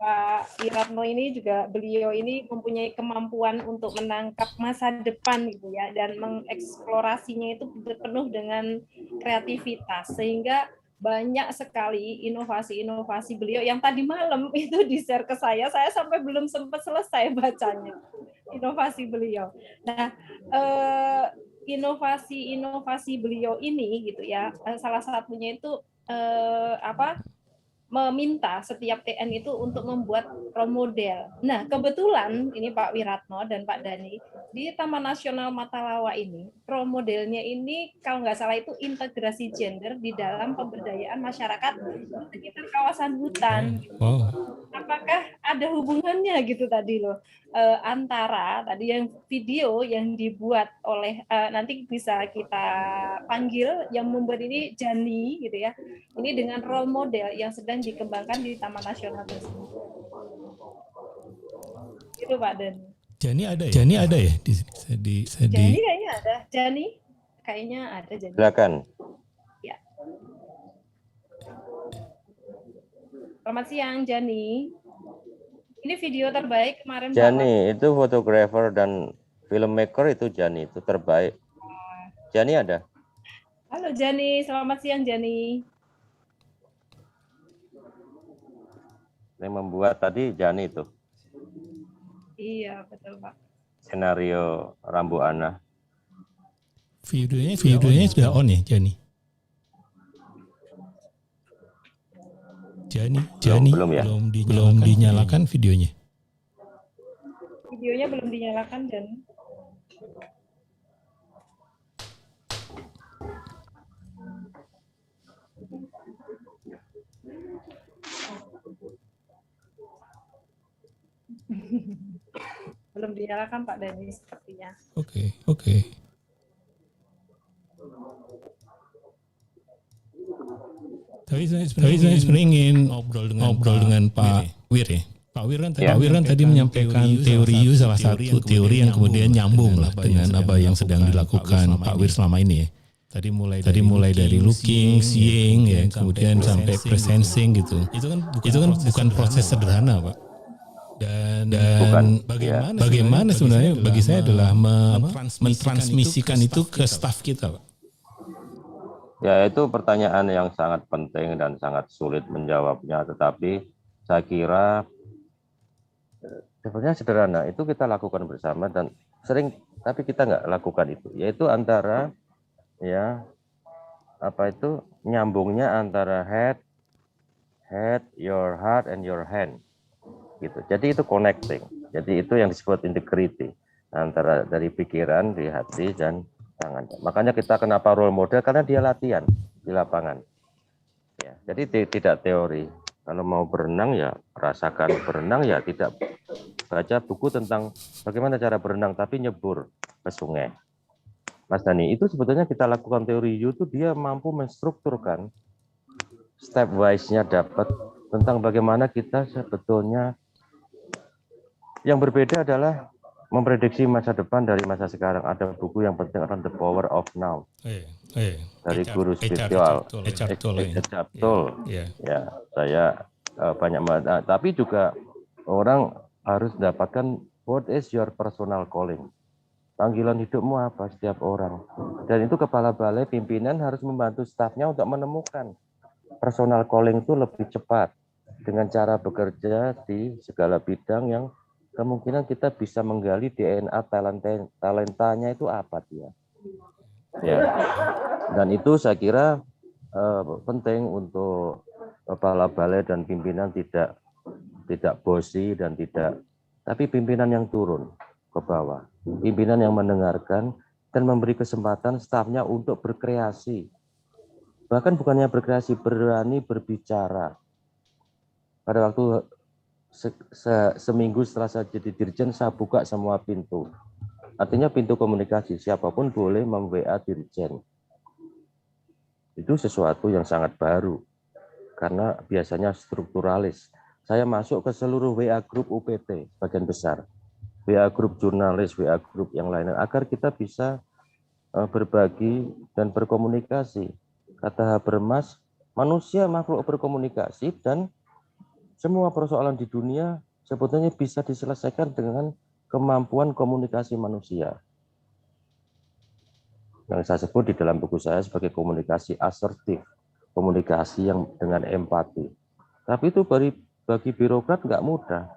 Pak Wiratno ini juga beliau ini mempunyai kemampuan untuk menangkap masa depan gitu ya, dan mengeksplorasinya itu penuh dengan kreativitas, sehingga banyak sekali inovasi-inovasi beliau yang tadi malam itu di-share ke saya sampai belum sempat selesai bacanya inovasi beliau. Nah, inovasi beliau ini gitu ya, salah satunya itu meminta setiap TN itu untuk membuat role model. Nah, kebetulan ini Pak Wiratno dan Pak Dhani di Taman Nasional Matalawa ini, role modelnya ini kalau nggak salah itu integrasi gender di dalam pemberdayaan masyarakat di sekitar kawasan hutan. Wow. Apakah ada hubungannya gitu tadi loh, antara tadi yang video yang dibuat oleh nanti bisa kita panggil yang membuat ini Jani gitu ya, ini dengan role model yang sedang dikembangkan di Taman Nasional tersebut. Itu Pak Dan. Jani ada ya di Jani kayaknya ada. Jani kayaknya ada. Jani. Silakan. Ya. Selamat siang Jani. Ini video terbaik kemarin. Jani itu fotografer dan filmmaker, itu Jani itu terbaik. Jani ada. Halo Jani, selamat siang Jani. Yang membuat tadi Jani itu. Iya betul Pak. Skenario Rambu Ana. Videonya sudah on ya Jani? Belum ya? Belum dinyalakan videonya. Videonya belum dinyalakan dan belum dinyalakan Pak Dhani sepertinya. Oke. Tapi saya sebenarnya ingin ngobrol dengan Pak Wir ya. Pak Wir kan tadi menyampaikan teori salah satu teori yang kemudian nyambung lah dengan apa yang sedang dilakukan Pak Wir selama ini ya. Tadi mulai dari looking, seeing ya, kemudian sampai presensing gitu. Itu kan bukan proses sederhana Pak. Dan bagaimana sebenarnya bagi saya adalah mentransmisikan itu ke staf kita Pak. Ya, itu pertanyaan yang sangat penting dan sangat sulit menjawabnya, tetapi saya kira sebenarnya sederhana, itu kita lakukan bersama dan sering, tapi kita nggak lakukan itu, yaitu antara ya nyambungnya antara head, your heart and your hand gitu. Jadi itu connecting. Jadi itu yang disebut integrity antara dari pikiran, di hati dan tangan. Makanya kita kenapa role model, karena dia latihan di lapangan. Ya, jadi tidak teori. Kalau mau berenang ya rasakan berenang, ya tidak baca buku tentang bagaimana cara berenang, tapi nyebur ke sungai. Mas Dhani, itu sebetulnya kita lakukan teori itu, dia mampu menstrukturkan step wise-nya, dapat tentang bagaimana kita sebetulnya yang berbeda adalah memprediksi masa depan dari masa sekarang. Ada buku yang penting adalah The Power of Now dari guru spiritual Eckhart Tolle. Ya, saya banyak tapi juga orang harus dapatkan what is your personal calling. Panggilan hidupmu apa setiap orang. Dan itu kepala balai pimpinan harus membantu stafnya untuk menemukan personal calling itu lebih cepat dengan cara bekerja di segala bidang yang kemungkinan kita bisa menggali DNA talentanya itu apa dia. Ya. Dan itu saya kira penting untuk kepala balai dan pimpinan tidak bosi dan tapi pimpinan yang turun ke bawah, pimpinan yang mendengarkan dan memberi kesempatan stafnya untuk berkreasi. Bahkan bukannya berkreasi, berani berbicara. Pada waktu seminggu setelah saya jadi dirjen, saya buka semua pintu. Artinya pintu komunikasi, siapapun boleh mem-WA dirjen. Itu sesuatu yang sangat baru, karena biasanya strukturalis. Saya masuk ke seluruh WA grup UPT, bagian besar. WA grup jurnalis, WA grup yang lainnya, agar kita bisa berbagi dan berkomunikasi. Kata Habermas, manusia makhluk berkomunikasi dan semua persoalan di dunia sebetulnya bisa diselesaikan dengan kemampuan komunikasi manusia. Yang saya sebut di dalam buku saya sebagai komunikasi asertif, komunikasi yang dengan empati. Tapi itu bagi birokrat nggak mudah.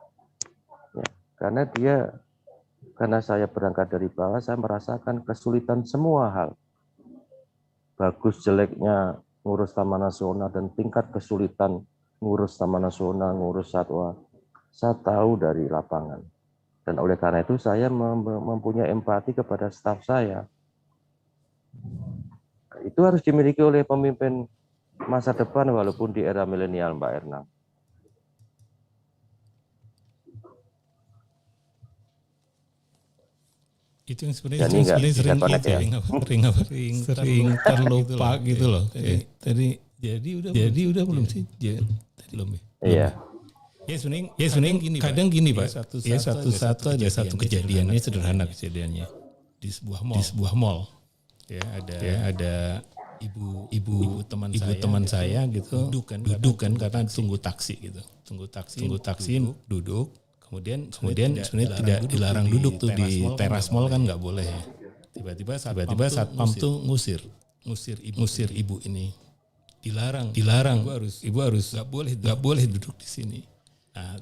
Ya, karena saya berangkat dari bawah, saya merasakan kesulitan semua hal. Bagus jeleknya ngurus taman nasional dan tingkat kesulitan ngurus taman nasional, ngurus satwa, saya tahu dari lapangan. Dan oleh karena itu saya mempunyai empati kepada staf saya. Itu harus dimiliki oleh pemimpin masa depan walaupun di era milenial, Mbak Erna. Itu yang sebenarnya sering terlupa gitu loh. Jadi udah belum sih? Tadi belum ya? Iya. Ya sebenarnya kadang gini Pak. Ya satu ada satu kejadian, ini sederhana kejadiannya di sebuah mall. Ya ada ibu teman saya gitu duduk kan karena tunggu taksi gitu. Tunggu taksi duduk. Kemudian sebenarnya tidak dilarang duduk tuh di teras mall kan nggak boleh ya. Tiba-tiba satpam tuh ngusir ibu ini. Dilarang. Ibu harus nggak boleh duduk di sini. Nah,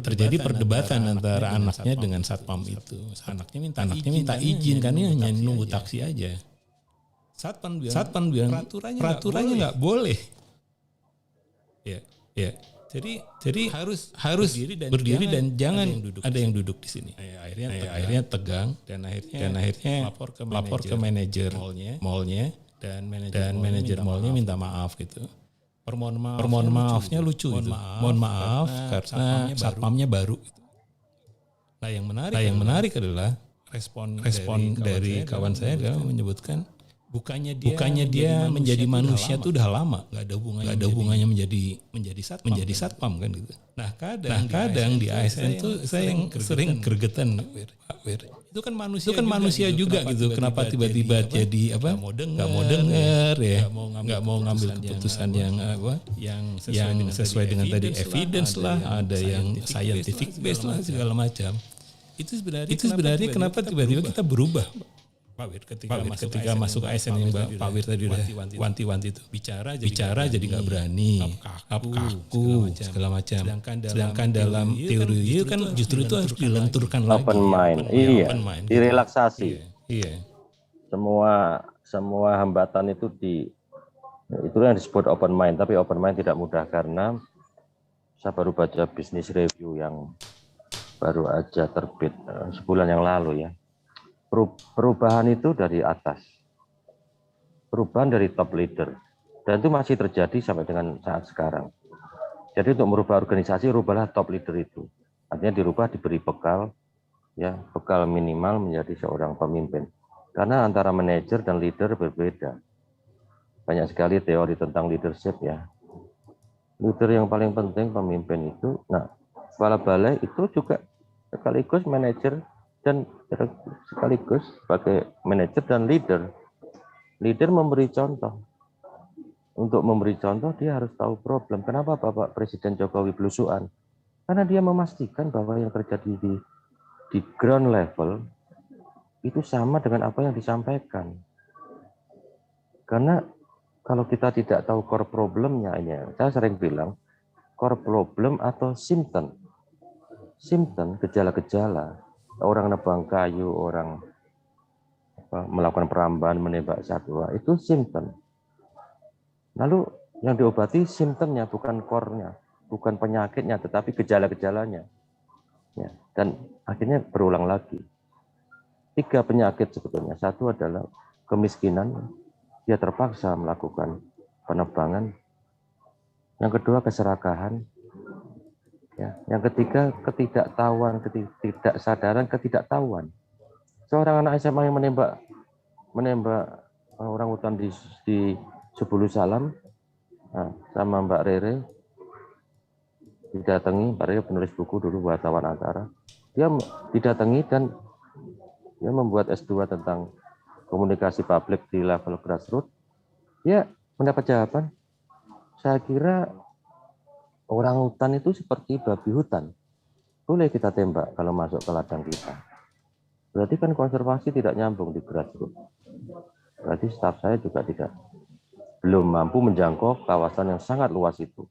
terjadi perdebatan antara anaknya dengan satpam itu. Anaknya minta izin kan ini hanya nunggu taksi aja. Satpam bilang peraturannya nggak boleh. Ya. Jadi harus berdiri dan jangan ada yang duduk di sini. Akhirnya tegang dan akhirnya lapor ke manajer mallnya dan manajer mallnya minta maaf gitu. Permohon maafnya lucu gitu. Mohon maaf karena satpamnya baru. Gitu. Nah yang menarik adalah respon dari kawan saya adalah menyebutkan bukannya dia menjadi manusia itu udah lama, nggak ada hubungannya menjadi satpam kan gitu. Nah kadang di ASN tuh saya yang sering gregetan, Pak Wir. Itu kan manusia juga gitu. Kenapa tiba-tiba jadi apa? Nggak mau dengar ya, nggak mau ngambil keputusan yang sesuai dengan tadi evidence lah, ada yang scientific based lah segala macam. Itu sebenarnya kenapa tiba-tiba kita berubah? Pak Wir ketika masuk ASN yang Pak Wir tadi udah wanti-wanti itu bicara jadi nggak berani, kaku segala macam. Sedangkan dalam teori itu kan justru itu harus dilenturkan lagi. Open mind, iya. Direlaksasi. Iya. Semua hambatan itu itu yang disebut open mind. Tapi open mind tidak mudah karena saya baru baca business review yang baru aja terbit sebulan yang lalu ya. Perubahan itu dari atas, perubahan dari top leader, dan itu masih terjadi sampai dengan saat sekarang. Jadi untuk merubah organisasi, rubahlah top leader itu. Artinya dirubah, diberi bekal, ya bekal minimal menjadi seorang pemimpin. Karena antara manajer dan leader berbeda. Banyak sekali teori tentang leadership ya. Leader yang paling penting pemimpin itu, nah kepala balai itu juga sekaligus manajer Dan sekaligus sebagai manajer dan leader memberi contoh. Untuk memberi contoh dia harus tahu problem. Kenapa Bapak Presiden Jokowi belusuan? Karena dia memastikan bahwa yang terjadi di ground level itu sama dengan apa yang disampaikan. Karena kalau kita tidak tahu core problemnya, ini saya sering bilang core problem atau symptom, gejala-gejala. Orang nebang kayu, orang melakukan perambahan, menembak satwa, itu simptom. Lalu yang diobati simptomnya, bukan core-nya, bukan penyakitnya, tetapi gejala-gejalanya. Ya, dan akhirnya berulang lagi. 3 penyakit sebetulnya. Satu adalah kemiskinan, dia terpaksa melakukan penebangan. Yang kedua keserakahan. Ya, yang ketiga ketidaktahuan, ketidaksadaran, ketidaktahuan. Seorang anak SMA yang menembak orang hutan di Sebulu Salam, sama Mbak Rere didatangi. Mbak Rere penulis buku dulu, wartawan Antara. Dia didatangi dan dia membuat S2 tentang komunikasi publik di level grassroots. Dia mendapat jawaban. Saya kira orang hutan itu seperti babi hutan. Boleh kita tembak kalau masuk ke ladang kita. Berarti kan konservasi tidak nyambung di grassroots. Berarti staf saya juga belum mampu menjangkau kawasan yang sangat luas itu.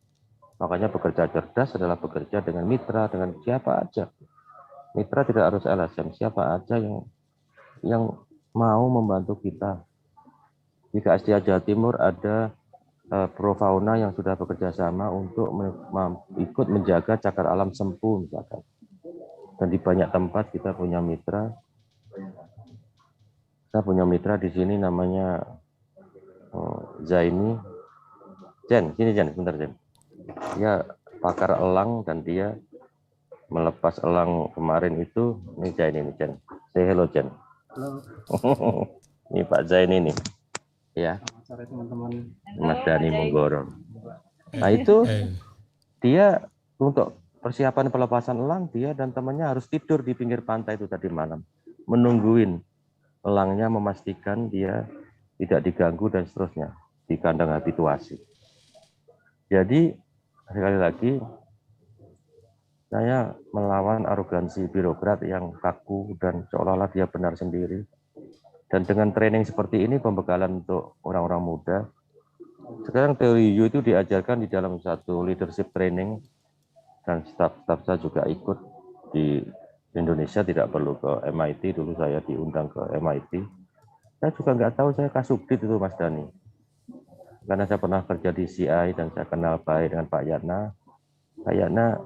Makanya bekerja cerdas adalah bekerja dengan mitra, dengan siapa aja. Mitra tidak harus LSM, siapa aja yang mau membantu kita. Di KSDA Jawa Timur ada Profauna yang sudah bekerja sama untuk ikut menjaga cagar alam Sempu misalkan. Dan di banyak tempat kita punya mitra. Kita punya mitra di sini namanya Zaini. Jen, sini Jen, sebentar Jen. Dia pakar elang dan dia melepas elang kemarin itu. Ini Zaini nih Jen. Say hello Jen. Halo. Ini Pak Zaini nih. Ya. Sore teman-teman. Mas Dani Monggoro. Nah itu dia untuk persiapan pelepasan elang, dia dan temannya harus tidur di pinggir pantai itu tadi malam, menungguin elangnya, memastikan dia tidak diganggu dan seterusnya di kandang habituasi. Jadi sekali lagi saya melawan arogansi birokrat yang kaku dan seolah-olah dia benar sendiri. Dan dengan training seperti ini, pembekalan untuk orang-orang muda. Sekarang teori U itu diajarkan di dalam satu leadership training, dan staf-staf saya juga ikut di Indonesia, tidak perlu ke MIT. Dulu saya diundang ke MIT. Saya juga nggak tahu, saya kasubdit itu Mas Dani. Karena saya pernah kerja di CI dan saya kenal baik dengan Pak Yatna. Pak Yatna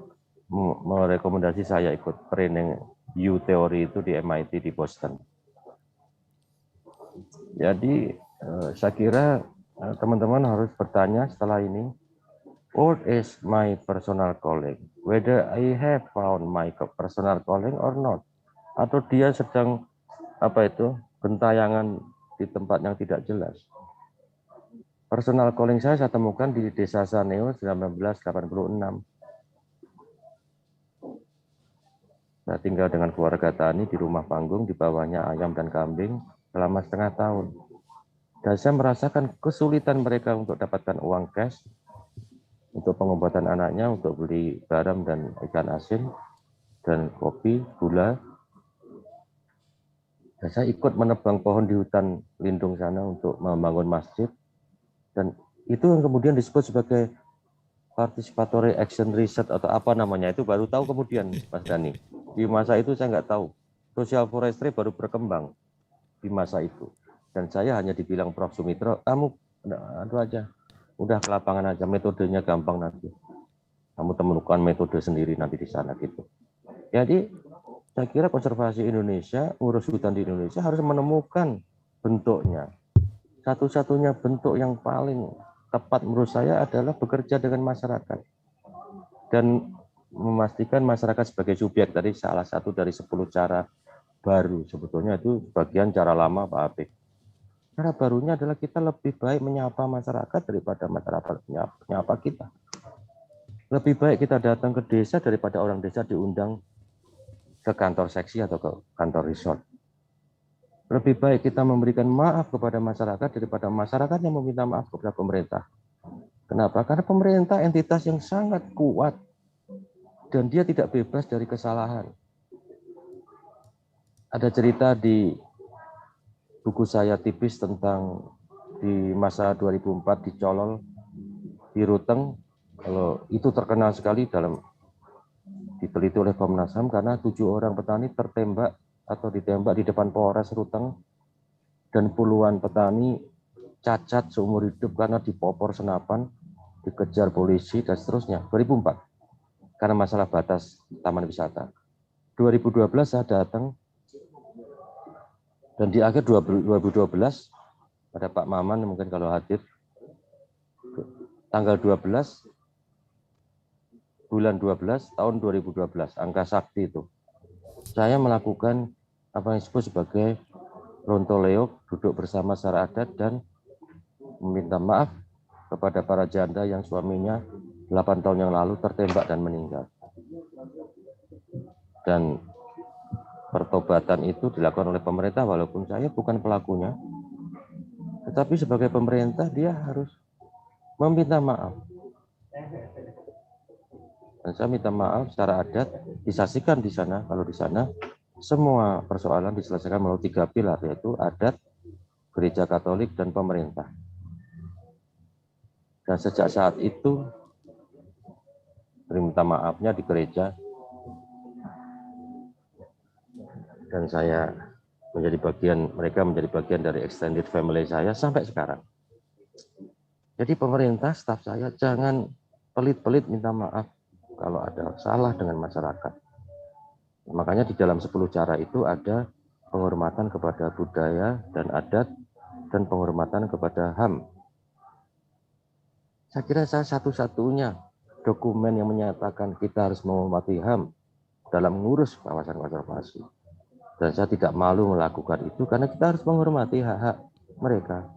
merekomendasi saya ikut training U teori itu di MIT di Boston. Jadi saya kira teman-teman harus bertanya setelah ini, what is my personal calling? Whether I have found my personal calling or not. Atau dia sedang gentayangan di tempat yang tidak jelas. Personal calling saya temukan di Desa Saneo 1986. Saya tinggal dengan keluarga tani di rumah panggung, di bawahnya ayam dan kambing selama setengah tahun. Dan saya merasakan kesulitan mereka untuk dapatkan uang cash untuk pengobatan anaknya, untuk beli garam dan ikan asin dan kopi, gula. Dan saya ikut menebang pohon di hutan lindung sana untuk membangun masjid. Dan itu yang kemudian disebut sebagai participatory action research atau apa namanya, itu baru tahu kemudian Mas Dani. Di masa itu saya nggak tahu. Social forestry baru berkembang di masa itu. Dan saya hanya dibilang Prof. Sumitro, kamu aja, udah ke lapangan aja, metodenya gampang nanti. Kamu temukan metode sendiri nanti di sana gitu. Jadi saya kira konservasi Indonesia, ngurus hutan di Indonesia harus menemukan bentuknya. Satu-satunya bentuk yang paling tepat menurut saya adalah bekerja dengan masyarakat. Dan memastikan masyarakat sebagai subjek, tadi salah satu dari 10 cara baru. Sebetulnya itu bagian cara lama Pak Apik. Cara barunya adalah kita lebih baik menyapa masyarakat daripada masyarakat menyapa kita. Lebih baik kita datang ke desa daripada orang desa diundang ke kantor seksi atau ke kantor resort. Lebih baik kita memberikan maaf kepada masyarakat daripada masyarakat yang meminta maaf kepada pemerintah. Kenapa? Karena pemerintah entitas yang sangat kuat dan dia tidak bebas dari kesalahan. Ada cerita di buku saya tipis tentang di masa 2004 di Colol, di Ruteng. Kalau itu terkenal sekali dalam diteliti oleh Komnas HAM karena 7 orang petani tertembak atau ditembak di depan Polres Ruteng dan puluhan petani cacat seumur hidup karena dipopor senapan, dikejar polisi dan seterusnya. 2004 karena masalah batas taman wisata. 2012 saya datang dan di akhir 2012 ada Pak Maman mungkin kalau hadir tanggal 12 bulan 12 tahun 2012 angka sakti itu saya melakukan apa yang disebut sebagai rontoleok, duduk bersama secara adat dan meminta maaf kepada para janda yang suaminya 8 tahun yang lalu tertembak dan meninggal. Dan pertobatan itu dilakukan oleh pemerintah walaupun saya bukan pelakunya. Tetapi sebagai pemerintah dia harus meminta maaf. Dan saya minta maaf secara adat disaksikan di sana. Kalau di sana semua persoalan diselesaikan melalui 3 pilar yaitu adat, gereja Katolik dan pemerintah. Dan sejak saat itu minta maafnya di gereja dan saya menjadi bagian, mereka menjadi bagian dari extended family saya sampai sekarang. Jadi pemerintah, staf saya jangan pelit-pelit minta maaf kalau ada salah dengan masyarakat. Makanya di dalam 10 cara itu ada penghormatan kepada budaya dan adat dan penghormatan kepada HAM. Saya kira saya satu-satunya dokumen yang menyatakan kita harus menghormati HAM dalam mengurus kawasan konservasi. Dan saya tidak malu melakukan itu karena kita harus menghormati hak-hak mereka.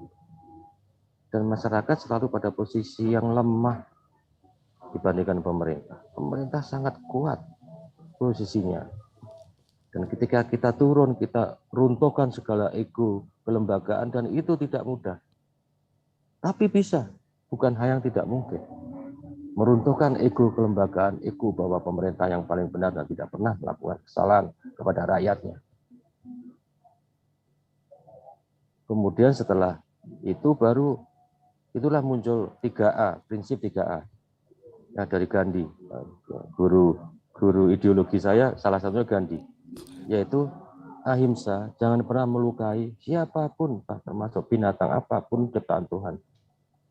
Dan masyarakat selalu pada posisi yang lemah dibandingkan pemerintah. Pemerintah sangat kuat posisinya. Dan ketika kita turun, kita runtuhkan segala ego kelembagaan dan itu tidak mudah. Tapi bisa, bukan hal yang tidak mungkin. Meruntuhkan ego kelembagaan, ego bahwa pemerintah yang paling benar dan tidak pernah melakukan kesalahan kepada rakyatnya. Kemudian setelah itu baru itulah muncul 3A, prinsip 3A. Ya, dari Gandhi, guru ideologi saya salah satunya Gandhi, yaitu ahimsa, jangan pernah melukai siapapun, termasuk binatang apapun ciptaan Tuhan,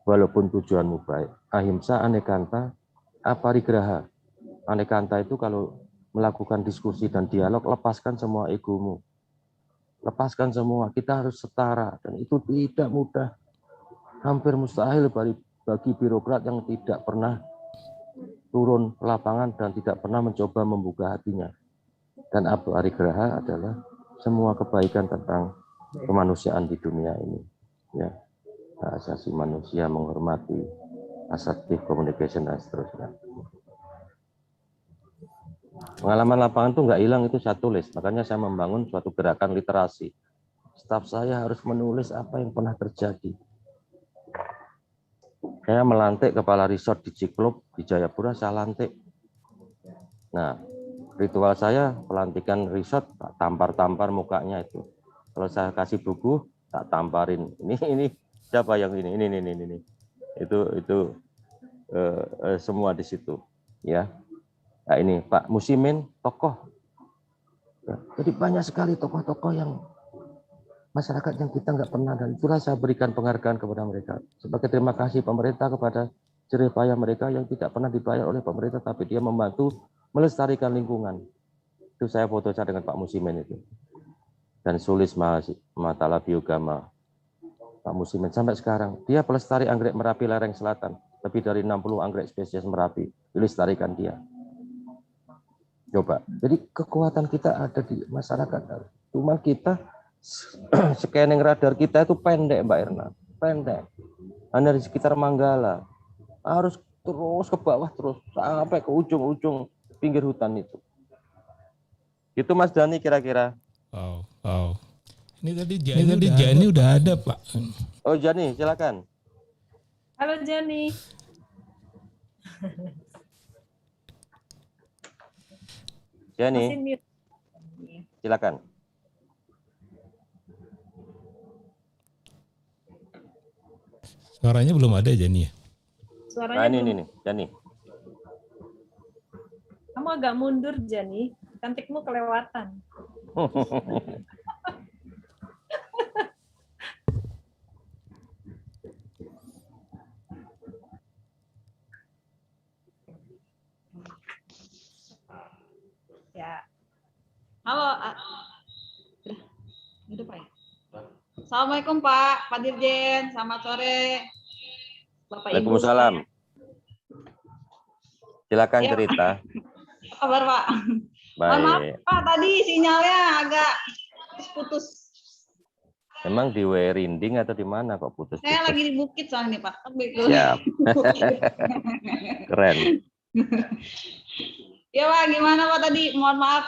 walaupun tujuanmu baik. Ahimsa, anekanta, aparigraha. Anekanta itu kalau melakukan diskusi dan dialog, lepaskan semua egomu. Lepaskan semua, kita harus setara, dan itu tidak mudah. Hampir mustahil bagi birokrat yang tidak pernah turun ke lapangan dan tidak pernah mencoba membuka hatinya. Dan aparigraha adalah semua kebaikan tentang kemanusiaan di dunia ini. Ya, hak asasi manusia, menghormati, assertive communication dan seterusnya. Pengalaman lapangan itu nggak hilang, itu saya tulis. Makanya saya membangun suatu gerakan literasi. Staf saya harus menulis apa yang pernah terjadi. Saya melantik kepala resort di Ciklop di Jayapura, saya lantik. Nah, ritual saya pelantikan resort, tak tampar-tampar mukanya itu. Kalau saya kasih buku, tak tamparin. Ini siapa yang ini? Ini. Itu semua di situ, ya. Nah, ini Pak Musimin, tokoh. Ya, jadi banyak sekali tokoh-tokoh yang masyarakat yang kita nggak pernah, dan itulah saya berikan penghargaan kepada mereka. Sebagai terima kasih pemerintah kepada jerih payah mereka yang tidak pernah dibayar oleh pemerintah, tapi dia membantu melestarikan lingkungan. Itu saya foto saya dengan Pak Musimin itu. Dan Sulis Matala Biogama. Pak Musimin sampai sekarang, dia pelestari anggrek Merapi lereng selatan. Lebih dari 60 anggrek spesies Merapi dilestarikan dia. Coba, jadi kekuatan kita ada di masyarakat. Cuman kita scanning radar kita itu pendek, Mbak Erna, pendek. Hanya di sekitar Manggala, harus terus ke bawah terus sampai ke ujung-ujung pinggir hutan itu. Gitu Mas Dani kira-kira. Wow. Ini tadi Jani udah ada, Pak. Oh Jani, silakan. Halo Jani. Jani, Masih mute. silakan. Suaranya belum ada Jani ya? Suaranya Nah belum. ini Jani. Kamu agak mundur Jani. Cantikmu kelewatan. Ya. Halo. Udah Pak ya? Assalamualaikum Pak Dirjen, selamat sore. Bapak Ibu. Waalaikumsalam. Silakan Ya. cerita. Apa kabar Pak? Mohon maaf Baik. Pak, tadi sinyalnya agak putus. Memang di Werinding atau di mana kok putus? Saya lagi di bukit soalnya nih Pak. Siap. Keren. Ya Pak, gimana Pak tadi? Mohon maaf.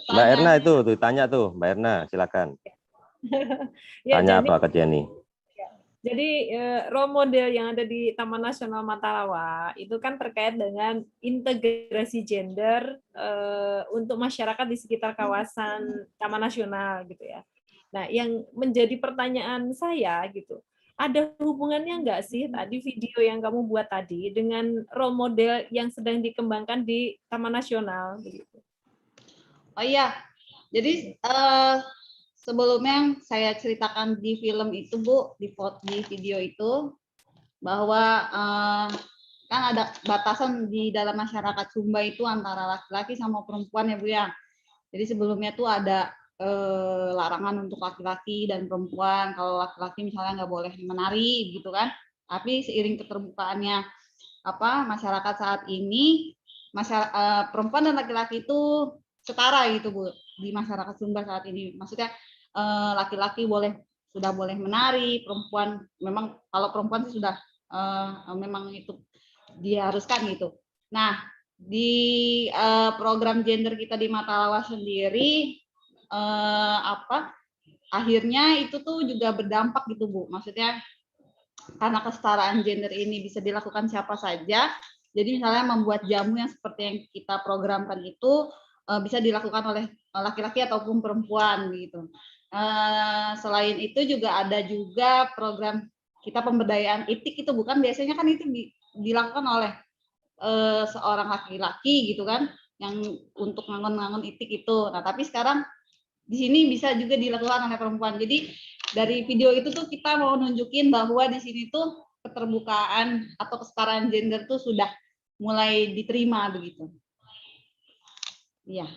Mbak Erna itu tanya tuh, Mbak Erna silakan. Ya, Tanya Jani. apa ke Jenny? Jadi role model yang ada di Taman Nasional Matarawa itu kan terkait dengan integrasi gender untuk masyarakat di sekitar kawasan Taman Nasional gitu ya. Nah, yang menjadi pertanyaan saya gitu, ada hubungannya nggak sih tadi video yang kamu buat tadi dengan role model yang sedang dikembangkan di Taman Nasional begitu? Oh iya, jadi sebelumnya saya ceritakan di film itu Bu, di video itu bahwa kan ada batasan di dalam masyarakat Sumba itu antara laki-laki sama perempuan ya Bu ya. Jadi sebelumnya tuh ada larangan untuk laki-laki dan perempuan. Kalau laki-laki misalnya nggak boleh menari gitu kan. Tapi seiring keterbukaannya masyarakat saat ini, perempuan dan laki-laki itu setara gitu Bu di masyarakat Sumba saat ini. Maksudnya laki-laki sudah boleh menari, perempuan memang kalau perempuan sih sudah memang itu diharuskan gitu. Nah, di program gender kita di Matarawa sendiri akhirnya itu tuh juga berdampak gitu Bu. Maksudnya karena kesetaraan gender ini bisa dilakukan siapa saja. Jadi misalnya membuat jamu yang seperti yang kita programkan itu bisa dilakukan oleh laki-laki ataupun perempuan gitu. Selain itu juga ada juga program kita pemberdayaan etik itu bukan biasanya kan itu dilakukan oleh seorang laki-laki gitu kan yang untuk ngangon-ngangon etik itu. Nah tapi sekarang di sini bisa juga dilakukan oleh perempuan. Jadi dari video itu tuh kita mau nunjukin bahwa di sini tuh keterbukaan atau kesetaraan gender tuh sudah mulai diterima begitu. Iya.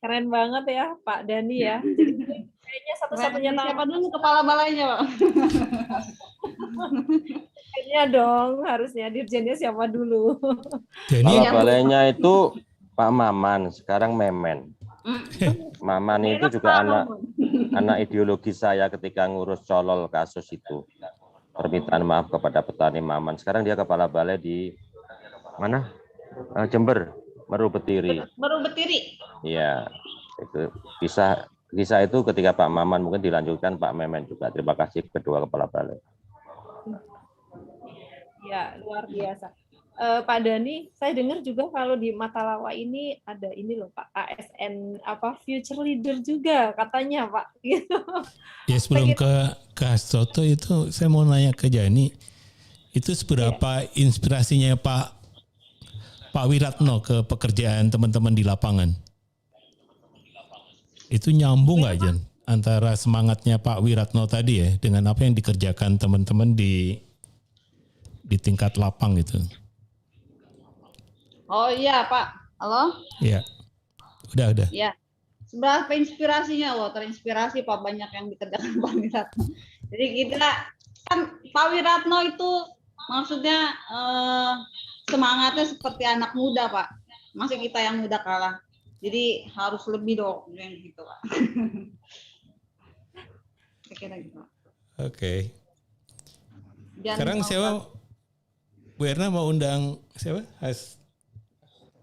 Keren banget ya Pak Dani ya. Jadi kayaknya satu-satunya siapa dulu kepala balainya Pak? Kayaknya dong harusnya dirjennya siapa dulu. Kepala balainya itu Pak Maman, sekarang Memen. Maman itu juga anak ideologi saya ketika ngurus colol kasus itu. Permintaan maaf kepada petani Maman. Sekarang dia kepala balai di mana? Jember. Meru Betiri. Iya, itu bisa itu ketika Pak Maman mungkin dilanjutkan Pak Memen juga. Terima kasih kedua kepala balai. Ya luar biasa. Pak Dani, saya dengar juga kalau di Matarawa ini ada ini loh Pak ASN future leader juga katanya Pak. Ya sebelum ke Hastoto itu saya mau nanya ke Jani, itu seberapa inspirasinya Pak Wiratno ke pekerjaan teman-teman di lapangan? Itu nyambung nggak Jan antara semangatnya Pak Wiratno tadi ya dengan apa yang dikerjakan teman-teman di tingkat lapang itu? Oh iya Pak, halo? Iya, udah. Ya, seberapa inspirasinya? Wah terinspirasi Pak, banyak yang dikerjakan Pak Wiratno. Jadi kita kan Pak Wiratno itu maksudnya semangatnya seperti anak muda Pak. Masa kita yang muda kalah. Jadi harus lebih dong gitu Pak. Kira-kira gitu Pak. Oke. Sekarang siapa? Bu Erna mau undang siapa?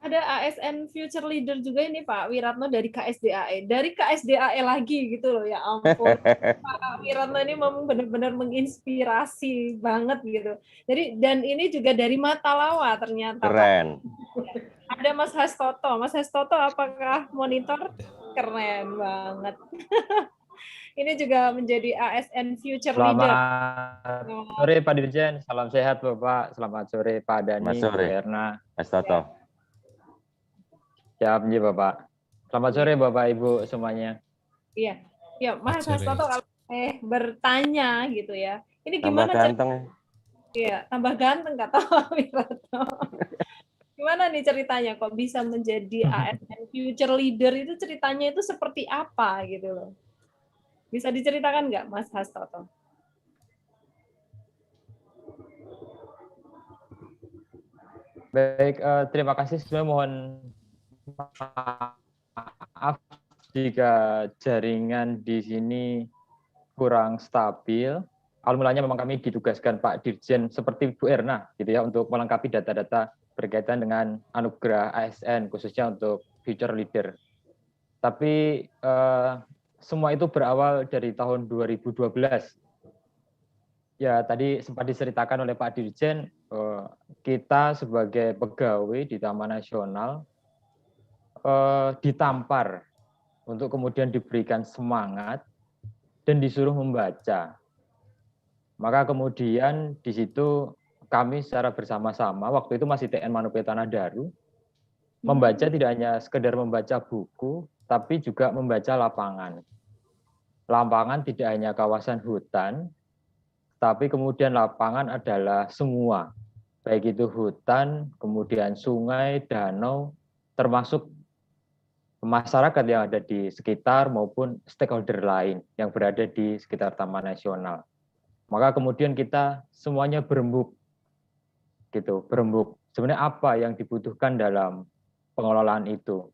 Ada ASN Future Leader juga ini Pak Wiratno dari KSDAE. Dari KSDAE lagi gitu loh, ya ampun. Pak Wiratno ini memang benar-benar menginspirasi banget gitu. Jadi dan ini juga dari Matalawa ternyata Pak. Keren. Ada Mas Hastoto. Mas Hastoto apakah monitor? Keren banget. Ini juga menjadi ASN Future Leader. Selamat sore Pak Dirjen, salam sehat Bapak. Selamat sore Pak Dani, Selamat sore. Bu Erna. Mas Toto. Siap nih Bapak. Selamat sore Bapak Ibu semuanya. Iya, ya Mas Sore. Hastoto kalau bertanya gitu ya. Ini Tambah gimana ganteng. Iya, tambah ganteng kata Pak Wiratno. Gimana nih ceritanya kok bisa menjadi ASN Future Leader itu ceritanya itu seperti apa gitu loh. Bisa diceritakan nggak Mas Hastoto? Baik, terima kasih. Sebenarnya mohon maaf jika jaringan di sini kurang stabil. Awal mulanya memang kami ditugaskan Pak Dirjen seperti Bu Erna gitu ya untuk melengkapi data-data berkaitan dengan anugerah ASN khususnya untuk Future Leader. Tapi semua itu berawal dari tahun 2012. Ya, tadi sempat diceritakan oleh Pak Dirjen, kita sebagai pegawai di Taman Nasional ditampar untuk kemudian diberikan semangat dan disuruh membaca. Maka kemudian di situ kami secara bersama-sama, waktu itu masih TN Manope Tanah Daru, membaca tidak hanya sekedar membaca buku, tapi juga membaca lapangan. Lapangan tidak hanya kawasan hutan, tapi kemudian lapangan adalah semua, baik itu hutan, kemudian sungai, danau, termasuk masyarakat yang ada di sekitar maupun stakeholder lain yang berada di sekitar Taman Nasional. Maka kemudian kita semuanya berembuk, gitu, berembuk. Sebenarnya apa yang dibutuhkan dalam pengelolaan itu?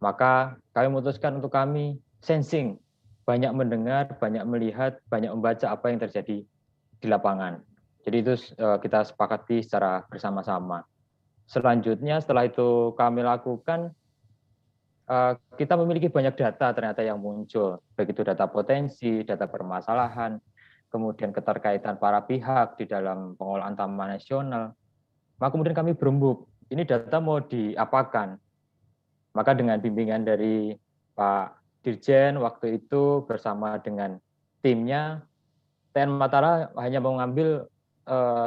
Maka kami memutuskan untuk kami sensing, banyak mendengar, banyak melihat, banyak membaca apa yang terjadi di lapangan. Jadi itu kita sepakati secara bersama-sama. Selanjutnya setelah itu kami lakukan, kita memiliki banyak data ternyata yang muncul, baik itu data potensi, data permasalahan, kemudian keterkaitan para pihak di dalam pengelolaan Taman Nasional. Maka kemudian kami berembuk, ini data mau diapakan? Maka dengan bimbingan dari Pak Dirjen waktu itu bersama dengan timnya, TN Matara hanya mengambil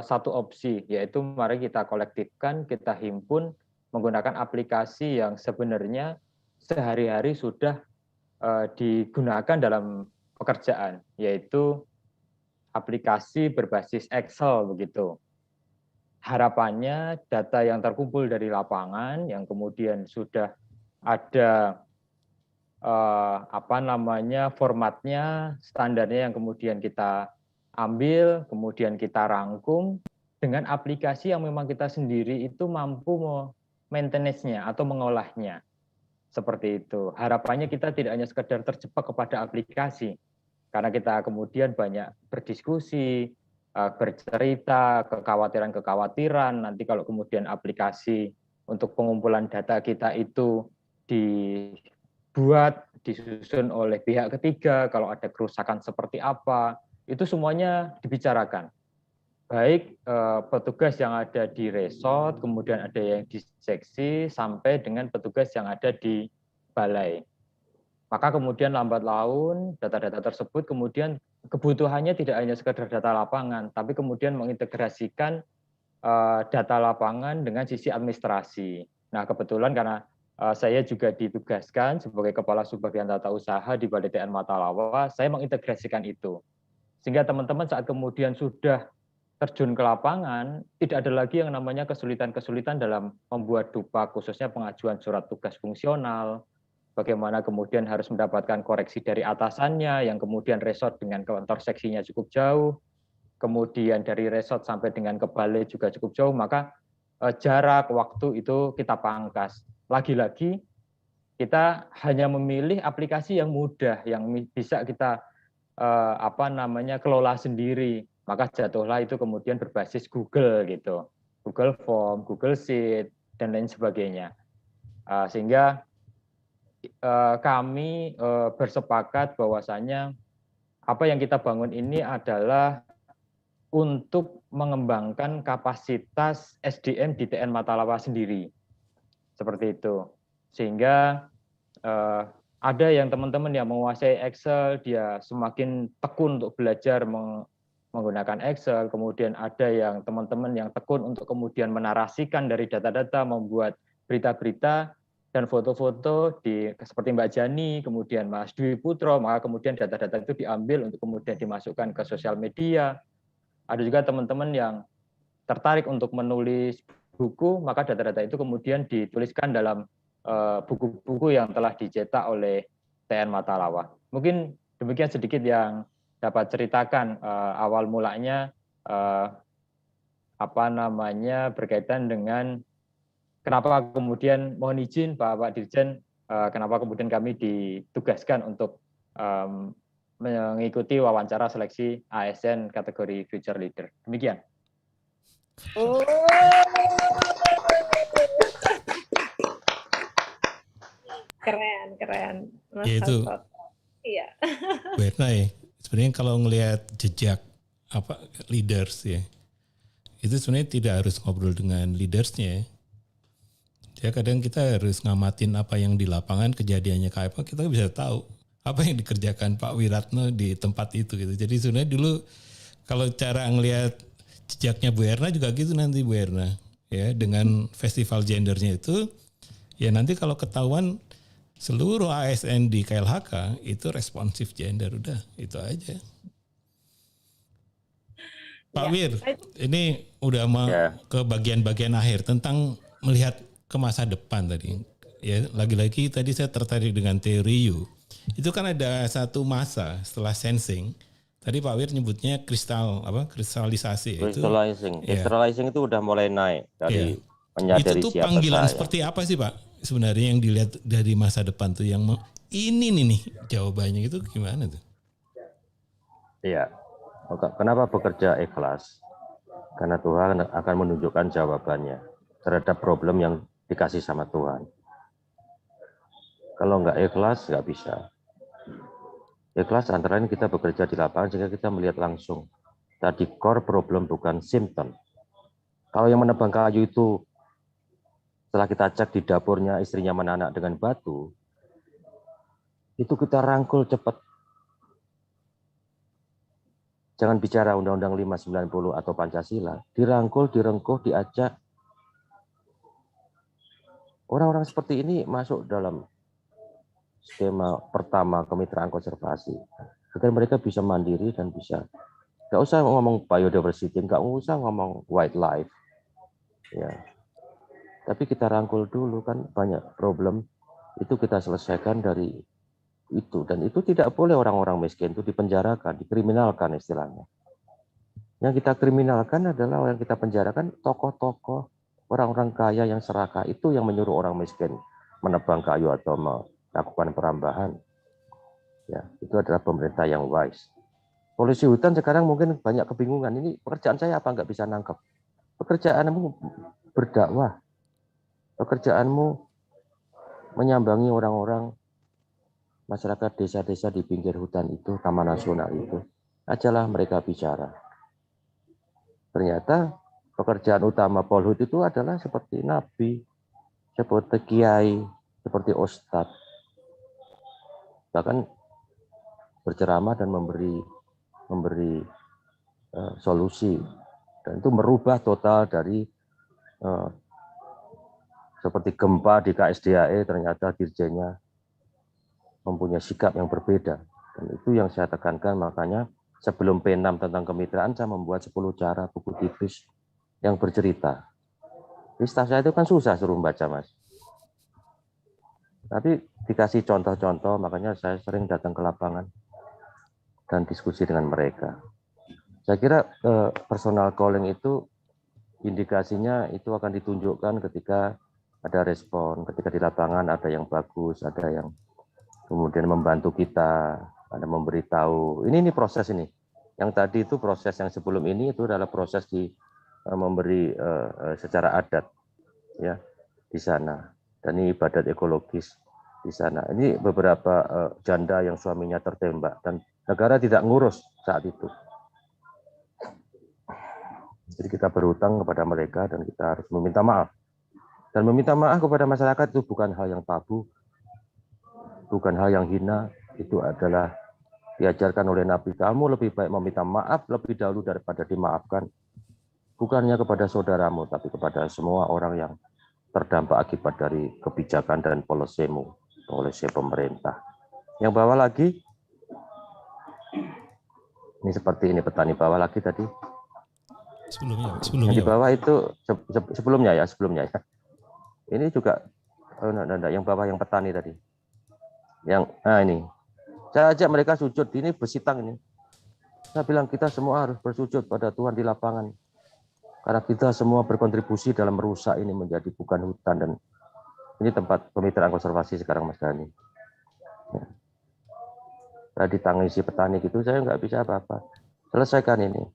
satu opsi, yaitu mari kita kolektifkan, kita himpun menggunakan aplikasi yang sebenarnya sehari-hari sudah digunakan dalam pekerjaan, yaitu aplikasi berbasis Excel begitu. Harapannya data yang terkumpul dari lapangan yang kemudian sudah ada formatnya, standarnya yang kemudian kita ambil, kemudian kita rangkum dengan aplikasi yang memang kita sendiri itu mampu maintenance-nya atau mengolahnya. Seperti itu. Harapannya kita tidak hanya sekedar terjebak kepada aplikasi, karena kita kemudian banyak berdiskusi, bercerita, kekhawatiran-kekhawatiran, nanti kalau kemudian aplikasi untuk pengumpulan data kita itu dibuat, disusun oleh pihak ketiga, kalau ada kerusakan seperti apa, itu semuanya dibicarakan. Baik petugas yang ada di resort, kemudian ada yang di seksi, sampai dengan petugas yang ada di balai. Maka kemudian lambat laun data-data tersebut kemudian kebutuhannya tidak hanya sekedar data lapangan, tapi kemudian mengintegrasikan data lapangan dengan sisi administrasi. Nah kebetulan karena saya juga ditugaskan sebagai Kepala Subbagian Tata Usaha di Balai TN Matalawa, saya mengintegrasikan itu. Sehingga teman-teman saat kemudian sudah terjun ke lapangan, tidak ada lagi yang namanya kesulitan-kesulitan dalam membuat dupa, khususnya pengajuan surat tugas fungsional, bagaimana kemudian harus mendapatkan koreksi dari atasannya, yang kemudian resort dengan kantor seksinya cukup jauh, kemudian dari resort sampai dengan ke balai juga cukup jauh, maka jarak waktu itu kita pangkas. Lagi-lagi kita hanya memilih aplikasi yang mudah, yang bisa kita kelola sendiri. Maka jatuhlah itu kemudian berbasis Google gitu, Google Form, Google Sheet, dan lain sebagainya. Sehingga kami bersepakat bahwasanya apa yang kita bangun ini adalah untuk mengembangkan kapasitas SDM di TN Matalawa sendiri. Seperti itu. Sehingga ada yang teman-teman yang menguasai Excel, dia semakin tekun untuk belajar menggunakan Excel. Kemudian ada yang teman-teman yang tekun untuk kemudian menarasikan dari data-data, membuat berita-berita dan foto-foto seperti Mbak Jani, kemudian Mas Dwi Putro, maka kemudian data-data itu diambil untuk kemudian dimasukkan ke sosial media. Ada juga teman-teman yang tertarik untuk menulis buku, maka data-data itu kemudian dituliskan dalam buku-buku yang telah dicetak oleh TN Matalawa. Mungkin demikian sedikit yang dapat ceritakan awal mulanya berkaitan dengan kenapa kemudian mohon izin Pak Dirjen, kenapa kemudian kami ditugaskan untuk mengikuti wawancara seleksi ASN kategori Future Leader. Demikian. Keren. Mas Ya itu. Iya. Bu Erna ya, sebenarnya kalau ngelihat jejak leaders ya, itu sebenarnya tidak harus ngobrol dengan leadersnya. Ya kadang kita harus ngamatin apa yang di lapangan, kejadiannya kayak apa, kita bisa tahu apa yang dikerjakan Pak Wiratno di tempat itu gitu. Jadi sebenarnya dulu kalau cara ngelihat jejaknya Bu Erna juga gitu nanti Bu Erna ya, dengan festival gendernya itu ya nanti kalau ketahuan seluruh ASN di KLHK itu responsif gender, udah itu aja. Pak Wir, ini udah mau ke bagian-bagian akhir tentang melihat ke masa depan tadi. Ya lagi-lagi tadi saya tertarik dengan teori U. Itu kan ada satu masa setelah sensing. Tadi Pak Wir nyebutnya kristalisasi. Crystallizing itu udah mulai naik dari menyadari itu tuh siapa panggilan saya. seperti apa sih Pak? Sebenarnya yang dilihat dari masa depan tuh yang ini nih jawabannya itu gimana tuh? Iya. Kenapa bekerja ikhlas? Karena Tuhan akan menunjukkan jawabannya terhadap problem yang dikasih sama Tuhan. Kalau nggak ikhlas, nggak bisa. Ikhlas antara lain kita bekerja di lapangan sehingga kita melihat langsung. Tadi core problem bukan simptom. Kalau yang menebang kayu itu setelah kita cek di dapurnya istrinya menanak dengan batu, itu kita rangkul cepat. Jangan bicara Undang-Undang 590 atau Pancasila, dirangkul, direngkuh, diajak. Orang-orang seperti ini masuk dalam skema pertama kemitraan konservasi, agar mereka bisa mandiri dan bisa, nggak usah ngomong biodiversity, nggak usah ngomong wildlife, ya. Tapi kita rangkul dulu, kan banyak problem itu kita selesaikan dari itu, dan itu tidak boleh orang-orang miskin itu dipenjarakan, dikriminalkan istilahnya. Yang kita kriminalkan adalah yang kita penjarakan tokoh-tokoh, orang-orang kaya yang serakah, itu yang menyuruh orang miskin menebang kayu atau melakukan perambahan. Ya, itu adalah pemerintah yang wise. Polisi hutan sekarang mungkin banyak kebingungan, ini pekerjaan saya apa nggak bisa nangkep. Pekerjaanmu berdakwah. Pekerjaanmu menyambangi orang-orang, masyarakat desa-desa di pinggir hutan itu, taman nasional itu, ajalah mereka bicara. Ternyata pekerjaan utama Polhut itu adalah seperti nabi, seperti kiai, seperti ustadz. Bahkan berceramah dan memberi solusi. Dan itu merubah total dari seperti gempa di KSDAE, ternyata dirjennya mempunyai sikap yang berbeda. Dan itu yang saya tekankan, makanya sebelum P6 tentang kemitraan, saya membuat 10 cara buku tipis yang bercerita. Di staf saya itu kan susah suruh baca, Mas. Tapi dikasih contoh-contoh, makanya saya sering datang ke lapangan dan diskusi dengan mereka. Saya kira personal calling itu indikasinya itu akan ditunjukkan ketika ada respon, ketika di lapangan ada yang bagus, ada yang kemudian membantu kita, ada memberitahu. Ini proses ini. Yang tadi itu proses yang sebelum ini itu adalah proses di memberi secara adat ya di sana. Dan ini ibadat ekologis di sana. Ini beberapa janda yang suaminya tertembak dan negara tidak ngurus saat itu. Jadi kita berhutang kepada mereka dan kita harus meminta maaf. Dan meminta maaf kepada masyarakat itu bukan hal yang tabu, bukan hal yang hina. Itu adalah diajarkan oleh Nabi. Kamu lebih baik meminta maaf lebih dahulu daripada dimaafkan. Bukannya kepada saudaramu, tapi kepada semua orang yang terdampak akibat dari kebijakan dan polisimu, polisi pemerintah. Yang bawah lagi, ini seperti ini petani bawah lagi tadi. Sebelumnya. Yang di bawah itu sebelumnya ya. Ini juga yang bawah yang petani tadi. Yang ini. Saya ajak mereka sujud, ini besitang ini. Saya bilang kita semua harus bersujud pada Tuhan di lapangan. Karena kita semua berkontribusi dalam merusak ini menjadi bukan hutan, dan ini tempat pemitraan konservasi sekarang Mas Dhani. Ya. Saya ditangisi petani gitu, saya nggak bisa apa-apa. Selesaikan ini.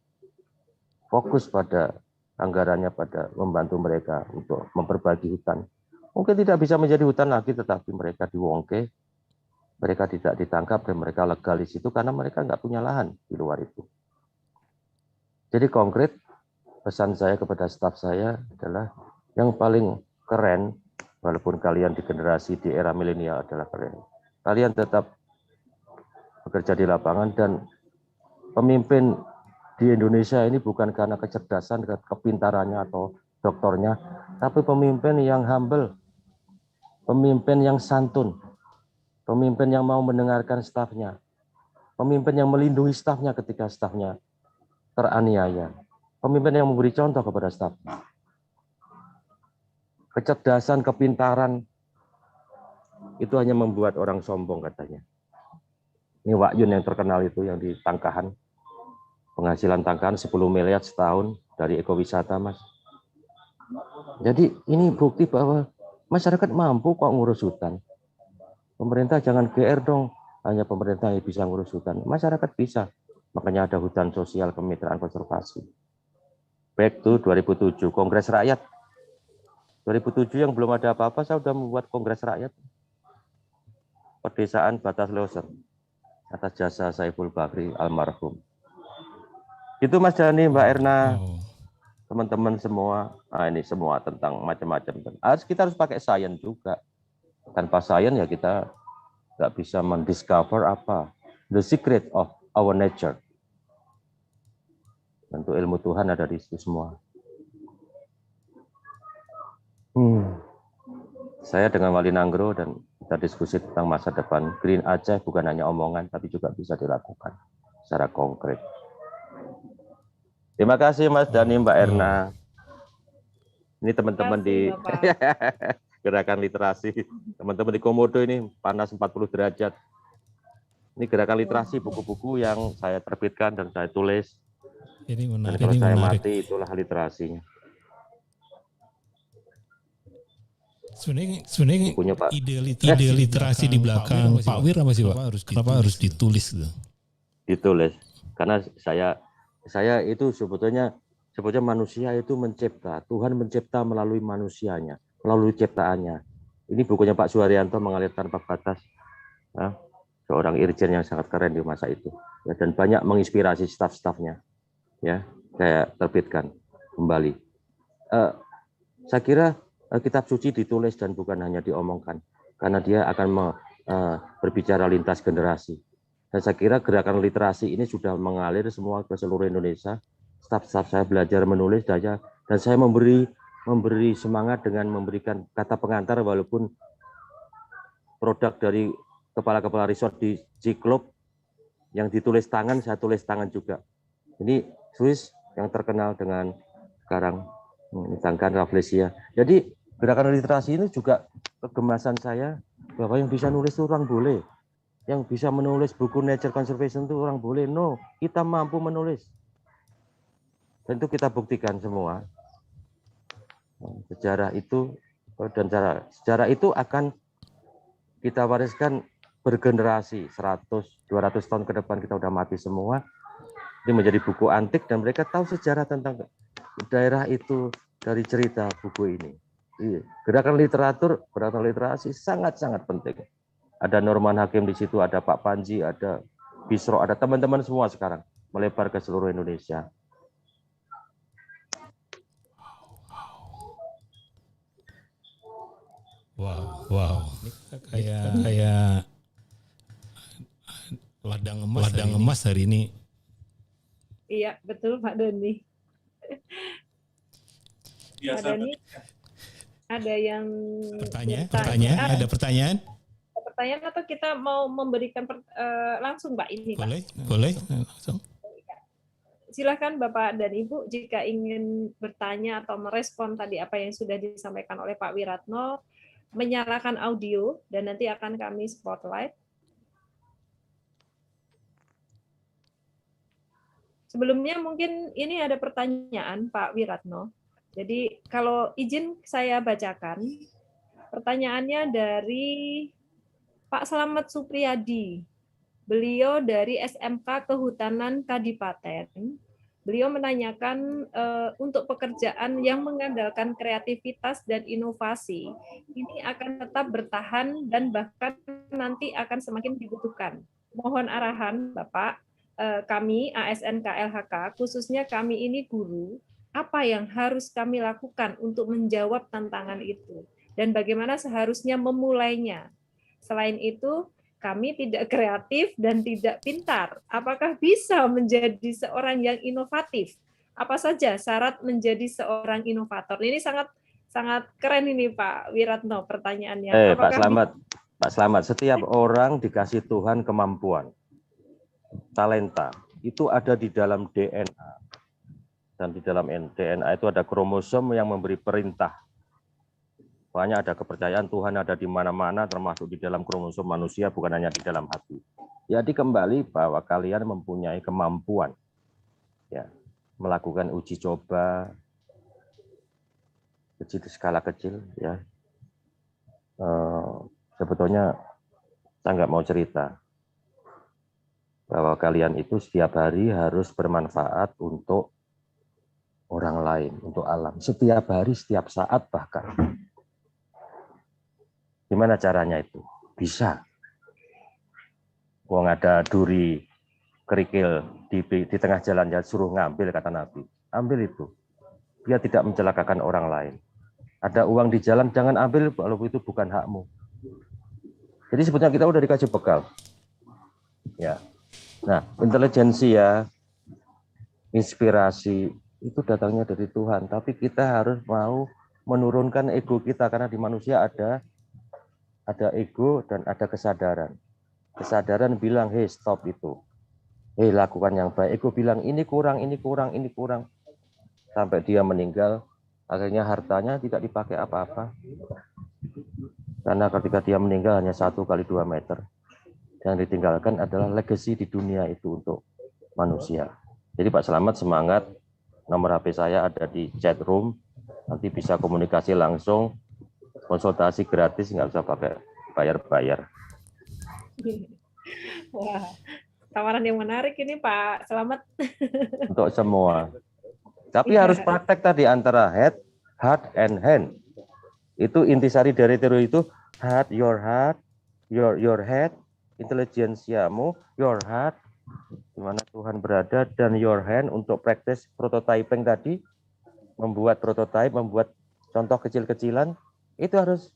Fokus pada anggarannya, pada membantu mereka untuk memperbaiki hutan. Mungkin tidak bisa menjadi hutan lagi, tetapi mereka diwongke, mereka tidak ditangkap, dan mereka legal di situ karena mereka nggak punya lahan di luar itu. Jadi konkret, pesan saya kepada staf saya adalah yang paling keren, walaupun kalian di generasi di era milenial adalah keren. Kalian tetap bekerja di lapangan, dan pemimpin di Indonesia ini bukan karena kecerdasan, kepintarannya atau doktornya, tapi pemimpin yang humble, pemimpin yang santun, pemimpin yang mau mendengarkan stafnya, pemimpin yang melindungi stafnya ketika stafnya teraniaya. Pemimpin yang memberi contoh kepada staf. Kecerdasan, kepintaran, itu hanya membuat orang sombong katanya. Ini Wak Yun yang terkenal itu, yang di Tangkahan. Penghasilan Tangkahan 10 miliar setahun dari ekowisata, Mas. Jadi ini bukti bahwa masyarakat mampu kok ngurus hutan. Pemerintah jangan GR dong, hanya pemerintah yang bisa ngurus hutan. Masyarakat bisa. Makanya ada hutan sosial, kemitraan konservasi. Back to 2007, Kongres Rakyat. 2007 yang belum ada apa-apa, saya sudah membuat Kongres Rakyat. Pedesaan Batas Loser. Atas jasa Saiful Bahri almarhum. Itu Mas Dhani, Mbak Erna, teman-teman semua. Nah, ini semua tentang macam-macam. Kita harus pakai sains juga. Tanpa sains ya kita nggak bisa mendiscover apa. The secret of our nature. Tentu ilmu Tuhan ada di situ semua. Saya dengan Wali Nanggro dan kita diskusi tentang masa depan Green Aceh bukan hanya omongan, tapi juga bisa dilakukan secara konkret. Terima kasih Mas Dhani, Mbak Erna. Ini teman-teman di gerakan literasi, teman-teman di Komodo ini panas 40 derajat. Ini gerakan literasi, buku-buku yang saya terbitkan dan saya tulis. Ini menarik. Dan kalau saya mati, itulah literasinya. Sebenarnya ide literasi di belakang Pak Wir apa sih Pak? Kenapa harus ditulis gitu? Ditulis, karena saya itu sebetulnya manusia itu mencipta. Tuhan mencipta melalui manusianya, melalui ciptaannya. Ini bukunya Pak Suharyanto, Mengalir Tanpa Batas. Ya, seorang irjen yang sangat keren di masa itu. Ya, dan banyak menginspirasi staf-stafnya. Ya, saya terbitkan kembali. Saya kira kitab suci ditulis dan bukan hanya diomongkan, karena dia akan berbicara lintas generasi. Dan saya kira gerakan literasi ini sudah mengalir semua ke seluruh Indonesia. Staf-staf saya belajar menulis dan saya memberi semangat dengan memberikan kata pengantar, walaupun produk dari kepala-kepala resort di G-Club yang ditulis tangan, saya tulis tangan juga. Ini Swiss yang terkenal dengan sekarang Tangkan Rafflesia. Jadi gerakan literasi ini juga kegemasan saya bahwa yang bisa nulis itu orang boleh. Yang bisa menulis buku Nature Conservation itu orang boleh. No, kita mampu menulis. Dan itu kita buktikan semua. Sejarah itu dan sejarah itu akan kita wariskan bergenerasi 100-200 tahun ke depan, kita udah mati semua. Ini menjadi buku antik dan mereka tahu sejarah tentang daerah itu dari cerita buku ini. Gerakan literatur, gerakan literasi sangat-sangat penting. Ada Norman Hakim di situ, ada Pak Panji, ada Bisro, ada teman-teman semua sekarang melebar ke seluruh Indonesia. Wow. Ini kayak ladang emas hari ini. Iya, betul Pak Doni. Pak Doni, ada yang Pertanyaan? Ada pertanyaan? Pertanyaan atau kita mau memberikan langsung Pak ini Pak? Boleh langsung. Silakan Bapak dan Ibu jika ingin bertanya atau merespon tadi apa yang sudah disampaikan oleh Pak Wiratno, menyalakan audio dan nanti akan kami spotlight. Sebelumnya mungkin ini ada pertanyaan Pak Wiratno. Jadi kalau izin saya bacakan, pertanyaannya dari Pak Slamet Supriyadi. Beliau dari SMK Kehutanan Kadipaten. Beliau menanyakan untuk pekerjaan yang mengandalkan kreativitas dan inovasi, ini akan tetap bertahan dan bahkan nanti akan semakin dibutuhkan. Mohon arahan Bapak, kami ASN KLHK, khususnya kami ini guru, apa yang harus kami lakukan untuk menjawab tantangan itu dan bagaimana seharusnya memulainya. Selain itu, kami tidak kreatif dan tidak pintar. Apakah bisa menjadi seorang yang inovatif? Apa saja syarat menjadi seorang inovator? Ini sangat keren ini Pak Wiratno pertanyaannya. Pak Slamet, setiap orang dikasih Tuhan kemampuan, talenta. Itu ada di dalam DNA. Dan di dalam DNA itu ada kromosom yang memberi perintah. Banyak ada kepercayaan Tuhan ada di mana-mana, termasuk di dalam kromosom manusia, bukan hanya di dalam hati. Jadi kembali bahwa kalian mempunyai kemampuan ya, melakukan uji coba kecil, skala kecil ya. Sebetulnya saya nggak mau cerita bahwa kalian itu setiap hari harus bermanfaat untuk orang lain, untuk alam. Setiap hari, setiap saat bahkan. Gimana caranya itu? Bisa. Wong ada duri, kerikil di tengah jalan, ya suruh ngambil, kata Nabi. Ambil itu. Biar tidak mencelakakan orang lain. Ada uang di jalan, jangan ambil kalau itu bukan hakmu. Jadi sebetulnya kita udah dikasih bekal. Ya. Nah, intelijensia, inspirasi, itu datangnya dari Tuhan. Tapi kita harus mau menurunkan ego kita, karena di manusia ada ego dan ada kesadaran. Kesadaran bilang, hey stop itu. Hey lakukan yang baik. Ego bilang, ini kurang, ini kurang, ini kurang. Sampai dia meninggal, akhirnya hartanya tidak dipakai apa-apa. Karena ketika dia meninggal hanya 1 kali 2 meter. Yang ditinggalkan adalah legacy di dunia itu untuk manusia. Jadi Pak Slamet semangat, nomor HP saya ada di chat room, nanti bisa komunikasi langsung, konsultasi gratis, nggak usah pakai bayar-bayar. Wah, tawaran yang menarik ini Pak Slamet. Untuk semua. Tapi harus praktek tadi antara head, heart, and hand. Itu intisari dari teori itu, your head, intelijensiamu, your heart, di mana Tuhan berada, dan your hand untuk praktis prototyping tadi, membuat prototype, membuat contoh kecil-kecilan, itu harus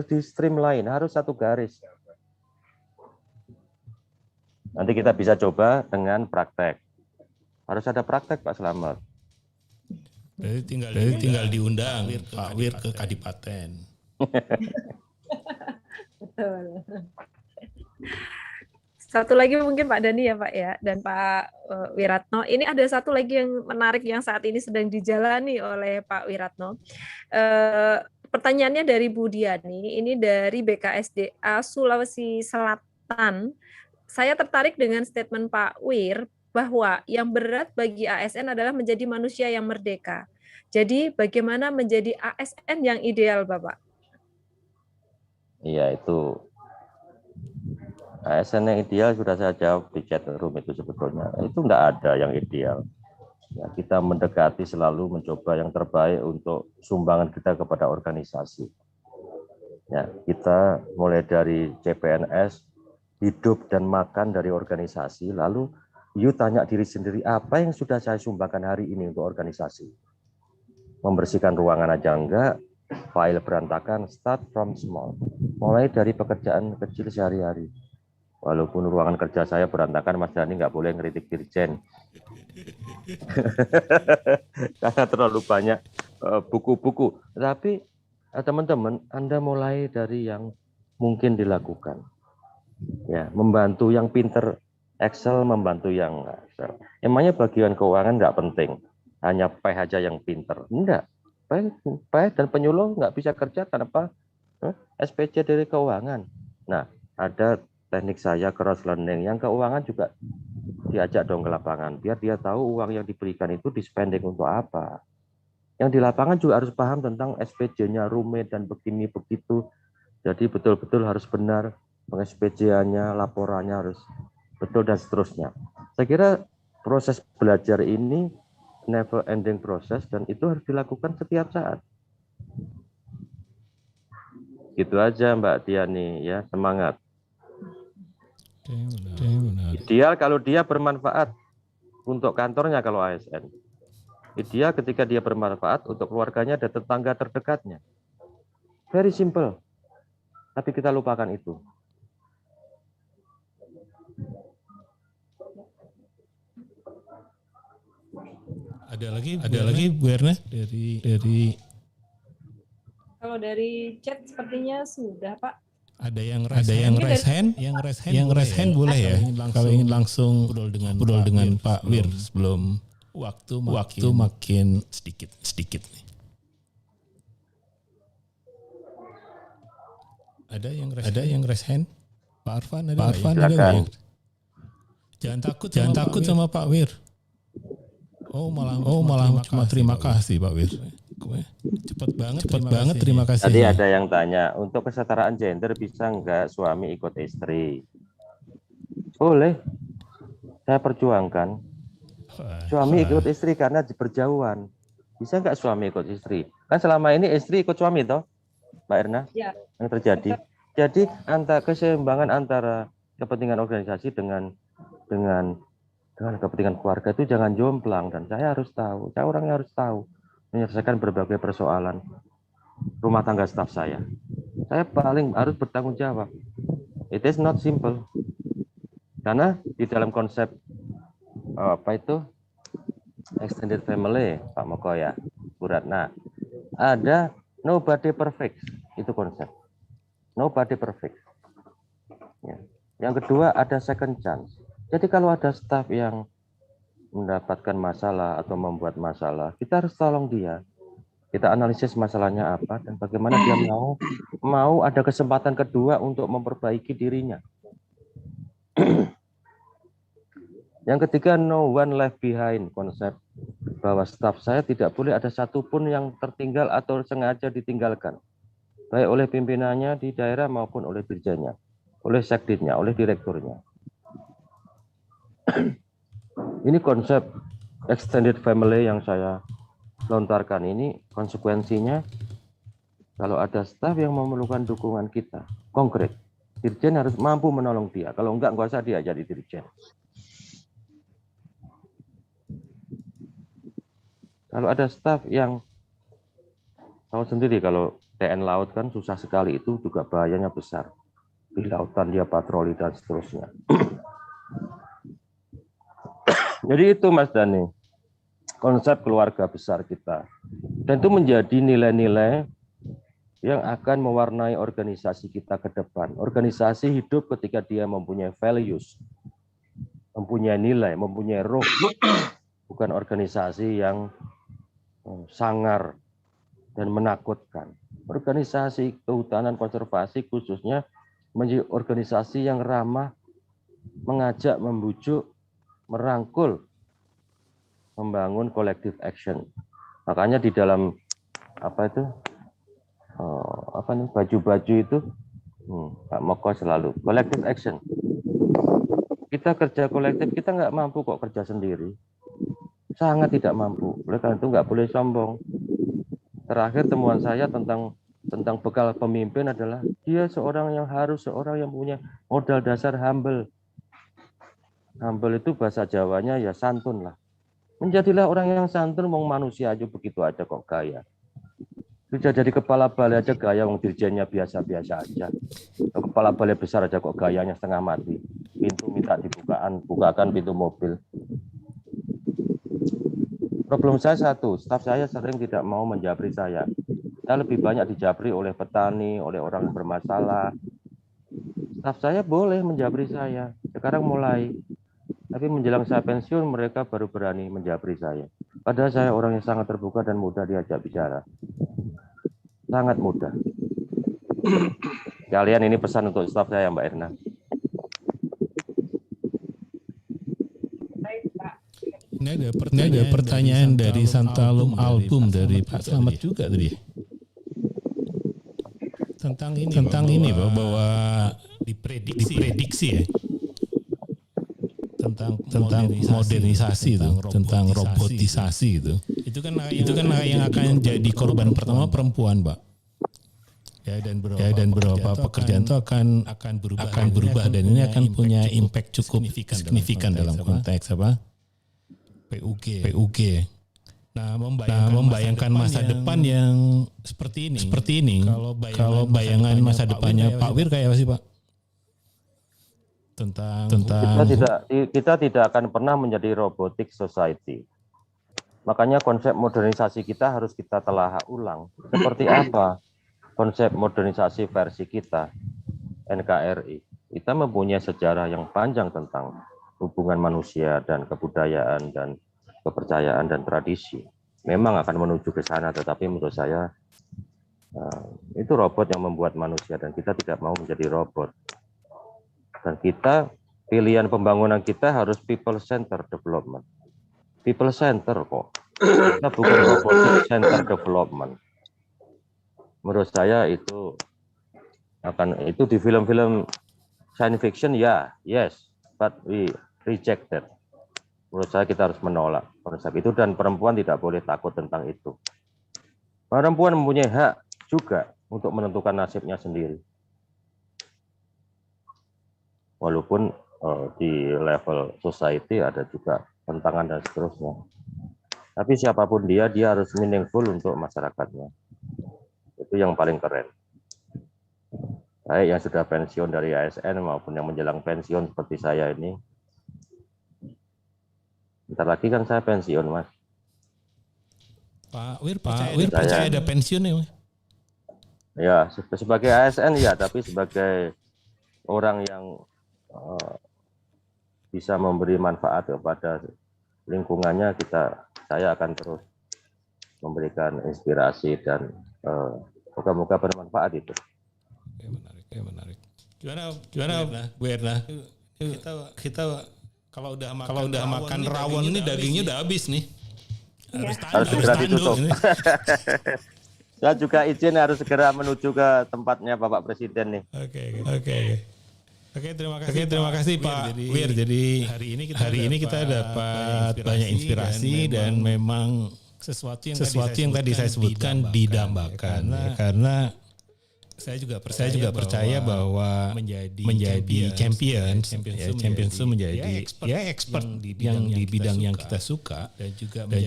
di streamline, harus satu garis. Nanti kita bisa coba dengan praktek. Harus ada praktek Pak Slamet. Jadi tinggal diundang Pak Wir ke Kadipaten. Betul. Satu lagi mungkin Pak Dani ya Pak ya, dan Pak Wiratno. Ini ada satu lagi yang menarik yang saat ini sedang dijalani oleh Pak Wiratno. Pertanyaannya dari Bu Diani, ini dari BKSDA Sulawesi Selatan. Saya tertarik dengan statement Pak Wir bahwa yang berat bagi ASN adalah menjadi manusia yang merdeka. Jadi bagaimana menjadi ASN yang ideal, Bapak? Iya, itu ASN yang ideal sudah saya jawab di chat room itu sebetulnya. Itu enggak ada yang ideal. Ya, kita mendekati selalu mencoba yang terbaik untuk sumbangan kita kepada organisasi. Ya, kita mulai dari CPNS, hidup dan makan dari organisasi, lalu you tanya diri sendiri, apa yang sudah saya sumbangkan hari ini untuk organisasi? Membersihkan ruangan aja enggak, file berantakan, start from small. Mulai dari pekerjaan kecil sehari-hari. Walaupun ruangan kerja saya berantakan, Mas Dhani nggak boleh ngeritik dirjen. Karena terlalu banyak buku-buku. Tapi teman-teman, Anda mulai dari yang mungkin dilakukan. Ya, membantu yang pinter Excel, membantu yang Excel. Emangnya bagian keuangan nggak penting, hanya P aja yang pinter. Enggak, P dan penyuluh nggak bisa kerja tanpa SPC dari keuangan. Nah, ada teknik saya cross learning, yang keuangan juga diajak dong ke lapangan, biar dia tahu uang yang diberikan itu di spending untuk apa. Yang di lapangan juga harus paham tentang SPJ-nya, rumit dan begini begitu. Jadi betul-betul harus benar, peng-SPJ-nya, laporannya harus betul dan seterusnya. Saya kira proses belajar ini never ending proses dan itu harus dilakukan setiap saat. Gitu aja Mbak Tiani ya, semangat. Ideal kalau dia bermanfaat untuk kantornya kalau ASN. Ideal ketika dia bermanfaat untuk keluarganya dan tetangga terdekatnya. Very simple. Tapi kita lupakan itu. Ada lagi Bu Erna dari Kalau dari chat sepertinya sudah, Pak. ada yang raise hand boleh ya. Kalau ingin langsung ngobrol dengan Pak Wir sebelum waktu makin sedikit nih. Ada yang raise hand? Pak Arfan ada nggak? Jangan takut sama Pak Wir. Oh malah cuma terima kasih Pak Wir. Cepat banget terima kasih. Tadi ada yang tanya, untuk kesetaraan gender bisa nggak suami ikut istri? Boleh. Saya perjuangkan. Suami ikut istri karena berjauhan. Bisa nggak suami ikut istri? Kan selama ini istri ikut suami toh, Mbak Erna? Ya. Yang terjadi. Jadi keseimbangan antara kepentingan organisasi dengan kepentingan keluarga itu jangan jomplang, dan saya harus tahu. Saya orangnya harus tahu menyelesaikan berbagai persoalan rumah tangga staf saya. Saya paling harus bertanggung jawab. It is not simple. Karena di dalam konsep extended family, Pak Moko ya, Bu Ratna, ada nobody perfect, itu konsep. Nobody perfect. Ya. Yang kedua ada second chance. Jadi kalau ada staf yang mendapatkan masalah atau membuat masalah, kita harus tolong dia. Kita analisis masalahnya apa dan bagaimana dia mau ada kesempatan kedua untuk memperbaiki dirinya. Yang ketiga, no one left behind, konsep bahwa staf saya tidak boleh ada satupun yang tertinggal atau sengaja ditinggalkan, baik oleh pimpinannya di daerah maupun oleh dirjennya, oleh sekditnya, oleh direkturnya. Ini konsep extended family yang saya lontarkan ini, konsekuensinya kalau ada staf yang memerlukan dukungan kita konkret, dirjen harus mampu menolong dia. Kalau enggak usah dia jadi dirjen. Kalau ada staf yang tahu sendiri, kalau TN Laut kan susah sekali, itu juga bahayanya besar. Di lautan dia patroli dan seterusnya. Jadi itu Mas Dhani, konsep keluarga besar kita. Dan itu menjadi nilai-nilai yang akan mewarnai organisasi kita ke depan. Organisasi hidup ketika dia mempunyai values, mempunyai nilai, mempunyai roh. Bukan organisasi yang sangar dan menakutkan. Organisasi kehutanan konservasi khususnya menjadi organisasi yang ramah, mengajak, membujuk, merangkul, membangun collective action. Makanya di dalam baju-baju itu Pak Moko selalu collective action. Kita kerja kolektif, kita nggak mampu kok kerja sendiri. sangat tidak mampu. Oleh karena itu nggak boleh sombong. Terakhir temuan saya tentang bekal pemimpin adalah dia seorang yang punya modal dasar humble. Humble itu bahasa Jawanya ya santun lah. Menjadilah orang yang santun, mau manusia aja begitu aja kok gaya. Bisa jadi kepala balai aja gaya, wong dirjennya biasa-biasa aja. Kepala balai besar aja kok gayanya setengah mati. Pintu minta bukakan pintu mobil. Problem saya satu, staf saya sering tidak mau menjabri saya. Saya lebih banyak dijabri oleh petani, oleh orang yang bermasalah. Staf saya boleh menjabri saya. Sekarang mulai. Tapi menjelang saya pensiun, mereka baru berani menjabri saya. Padahal saya orang yang sangat terbuka dan mudah diajak bicara. Sangat mudah. Kalian ini pesan untuk staf saya, Mbak Erna. Ini ada pertanyaan dari Santalum Album dari Pak Slamet juga tadi. Tentang ini bahwa diprediksi ya. Tentang modernisasi itu, tentang robotisasi itu. Itu kan yang akan jadi korban pertama perempuan, Pak. Dan beberapa pekerjaan itu akan berubah dan ini akan punya impact cukup signifikan dalam konteks apa? PUG. Nah, membayangkan masa depan yang seperti ini. Kalau bayangan masa depannya Pak Wir kayak apa sih, Pak? Tentang kita tidak akan pernah menjadi robotic society. Makanya konsep modernisasi kita harus kita telah ulang. Seperti apa konsep modernisasi versi kita NKRI? Kita mempunyai sejarah yang panjang tentang hubungan manusia dan kebudayaan dan kepercayaan dan tradisi. Memang akan menuju ke sana, tetapi menurut saya itu robot yang membuat manusia dan kita tidak mau menjadi robot. Dan kita, pilihan pembangunan kita harus people center development. People center kok. Kita bukan robotic center development. Menurut saya itu di film-film science fiction yes, but we rejected. Menurut saya kita harus menolak konsep itu dan perempuan tidak boleh takut tentang itu. Perempuan mempunyai hak juga untuk menentukan nasibnya sendiri. Walaupun di level society ada juga tantangan dan seterusnya. Tapi siapapun dia harus meaningful untuk masyarakatnya. Itu yang paling keren. Baik yang sudah pensiun dari ASN maupun yang menjelang pensiun seperti saya ini. Bentar lagi kan saya pensiun, Mas. Pak Wir percaya ada pensiun ya, Mas? Ya, sebagai ASN ya, tapi sebagai orang yang bisa memberi manfaat kepada lingkungannya, saya akan terus memberikan inspirasi dan moga-moga bermanfaat itu. Menarik. Gimana Bu Erna? Kita kalau udah makan rawon ini dagingnya udah habis nih. Harus segera ditutup. Saya juga izin harus segera menuju ke tempatnya Bapak Presiden nih. Oke, terima kasih Pak Wir. Jadi hari ini kita dapat banyak inspirasi dan memang sesuatu yang tadi saya sebutkan didambakan. Karena saya juga percaya bahwa menjadi champion itu menjadi expert yang di bidang yang kita suka dan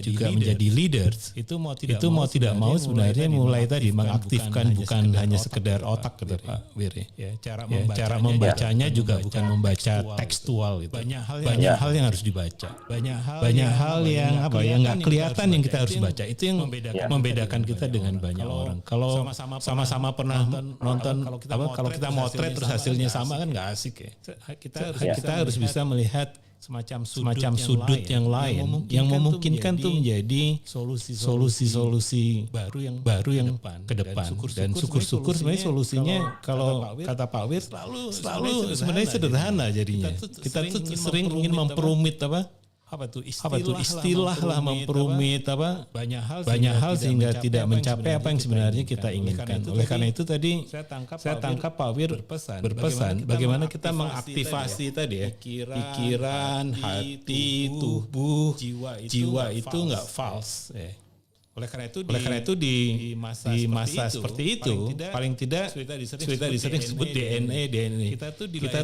juga menjadi leaders itu mau tidak mau sebenarnya mulai tadi mengaktifkan bukan hanya sekedar otak gitu Pak Wir ya. Cara membacanya juga bukan membaca tekstual gitu. Banyak hal yang harus dibaca. Banyak hal yang nggak kelihatan yang kita harus baca. Itu yang membedakan kita dengan banyak orang. Kalau sama-sama pernah nonton kalau kita motret terus hasilnya sama kan nggak asik ya. Kita harus bisa melihat semacam sudut yang lain yang memungkinkan tuh menjadi solusi baru yang ke depan. Dan syukur sebenarnya solusinya kalau kata Pak Wir selalu sebenarnya sederhana jadinya. Kita tuh sering ingin memperumit istilah lah memperumit banyak hal sehingga tidak mencapai apa yang sebenarnya kita inginkan. Oleh karena itu tadi saya tangkap Pak Wir berpesan bagaimana kita mengaktifasi tadi ya, pikiran, hati, tubuh, jiwa itu nggak false. Oleh karena itu di masa seperti itu paling tidak sudah disering sebut DNA. Kita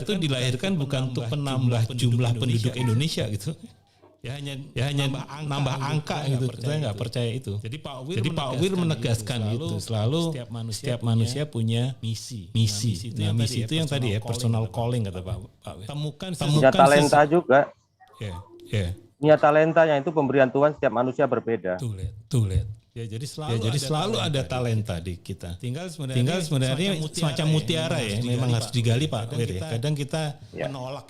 tuh dilahirkan bukan untuk menambah jumlah penduduk Indonesia gitu. Ya hanya nambah angka gitu. Saya nggak percaya itu. Jadi Pak Wir menegaskan itu selalu setiap manusia punya misi. Nah, misi itu yang tadi ya personal calling kata Pak Wir. Temukan talenta juga. Ya. Niat talentanya itu pemberian Tuhan, setiap manusia berbeda. Tuh lihat. Ya jadi selalu ada talenta di kita. Tinggal sebenarnya semacam mutiara ya, memang harus digali Pak Wir ya. Kadang kita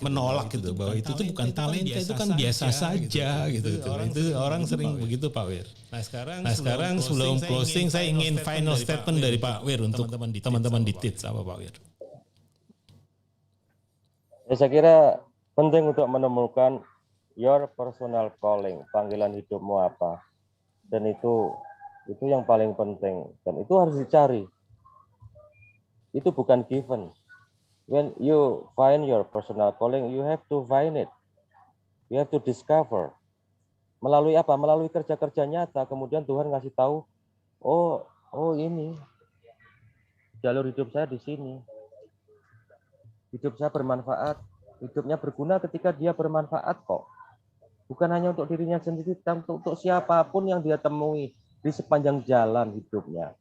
menolak gitu bahwa itu tuh bukan talenta, itu kan biasa saja gitu. Itu orang sering begitu Pak Wir. Nah sekarang sebelum closing saya ingin final statement dari Pak Wir untuk teman-teman di TITS apa Pak Wir? Ya, saya kira penting untuk menemukan your personal calling, panggilan hidupmu apa. Dan itu yang paling penting, dan itu harus dicari. Itu bukan given. When you find your personal calling, you have to find it. You have to discover. Melalui apa? Melalui kerja-kerja nyata. Kemudian Tuhan ngasih tahu, oh ini jalur hidup saya di sini. Hidup saya bermanfaat. Hidupnya berguna ketika dia bermanfaat kok. Bukan hanya untuk dirinya sendiri, tapi untuk siapapun yang dia temui di sepanjang jalan hidupnya.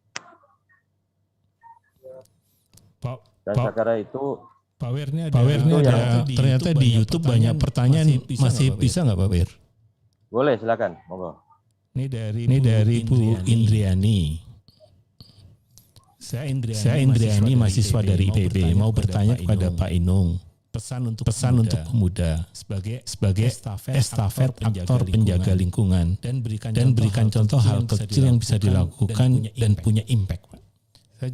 Dan saya kira itu Pak Wir ini ada ternyata di YouTube banyak pertanyaan, masih bisa nggak Pak Wir? Boleh, silakan, monggo. Ini dari Bu Indriani. Saya Indriani, mahasiswa dari IPB, mau bertanya kepada Pak Inung. Pesan untuk pemuda sebagai estafet aktor penjaga lingkungan dan berikan contoh hal kecil yang bisa dilakukan dan punya impact Pak. Saya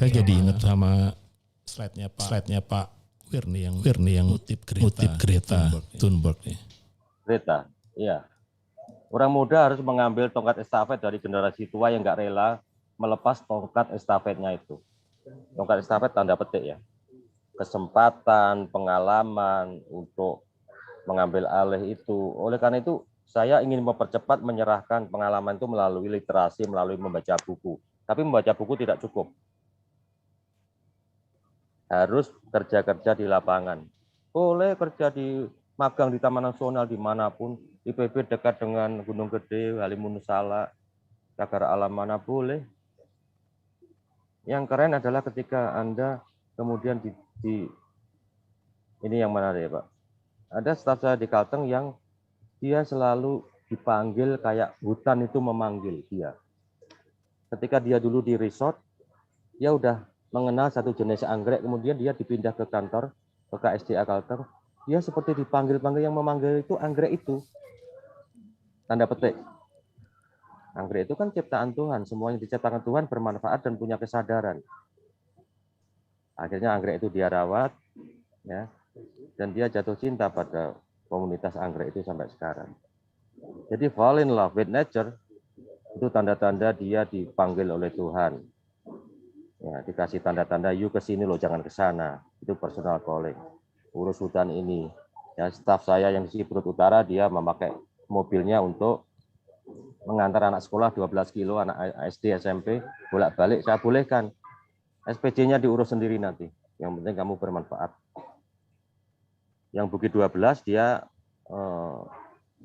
jadi ingat sama slide-nya Pak Wir nih yang ngutip Greta Thunberg nih. Greta, iya. Orang muda harus mengambil tongkat estafet dari generasi tua yang nggak rela melepas tongkat estafetnya itu. Tongkat estafet tanda petik ya. Kesempatan, pengalaman untuk mengambil alih itu. Oleh karena itu, saya ingin mempercepat menyerahkan pengalaman itu melalui literasi, melalui membaca buku. Tapi membaca buku tidak cukup. Harus kerja-kerja di lapangan. Boleh kerja di magang di Taman Nasional dimanapun, IPB dekat dengan Gunung Gede, Halimunusala, Cagar Alam mana boleh. Yang keren adalah ketika Anda kemudian ini yang menarik ya Pak. Ada staf saya di Kalteng yang dia selalu dipanggil kayak hutan itu memanggil dia. Ketika dia dulu di resort, dia udah mengenal satu jenis anggrek, kemudian dia dipindah ke kantor, ke KSDA Kalteng, dia seperti dipanggil-panggil, yang memanggil itu anggrek itu. Tanda petik. Anggrek itu kan ciptaan Tuhan, semuanya diciptakan Tuhan bermanfaat dan punya kesadaran. Akhirnya anggrek itu dia rawat, ya, dan dia jatuh cinta pada komunitas anggrek itu sampai sekarang. Jadi fall in love with nature itu tanda-tanda dia dipanggil oleh Tuhan. Ya, dikasih tanda-tanda, you ke sini loh, jangan ke sana. Itu personal calling. Urus hutan ini. Ya, staf saya yang di Ciberut Utara, dia memakai mobilnya untuk mengantar anak sekolah 12 kilo, anak SD, SMP, bolak-balik. Saya bolehkan. SPJ-nya diurus sendiri nanti. Yang penting kamu bermanfaat. Yang Bukit 12 dia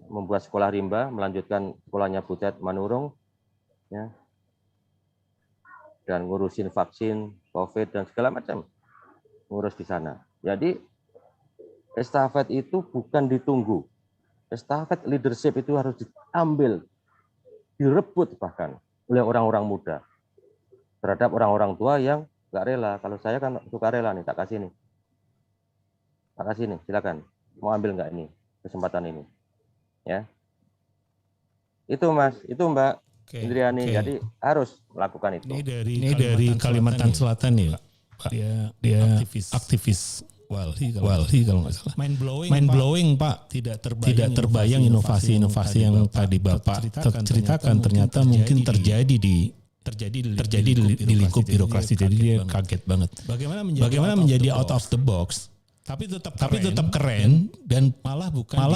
membuat sekolah rimba, melanjutkan sekolahnya Butet Manurung, ya, dan ngurusin vaksin, COVID dan segala macam, ngurus di sana. Jadi estafet itu bukan ditunggu. Estafet leadership itu harus diambil, direbut bahkan oleh orang-orang muda terhadap orang-orang tua yang nggak rela. Kalau saya kan suka rela nih, tak kasih nih. Tak kasih nih, silakan. Mau ambil nggak ini, kesempatan ini. Ya. Itu Mas, itu Mbak Indriani. Jadi harus melakukan itu. Ini dari Kalimantan Selatan nih, Pak. Dia aktivis Walhi kalau nggak salah. Mind blowing Pak. Tidak terbayang inovasi-inovasi yang tadi Bapak ceritakan ternyata mungkin terjadi di lingkup birokrasi. Jadi dia kaget banget. Bagaimana menjadi out of the box, tapi tetap keren dan malah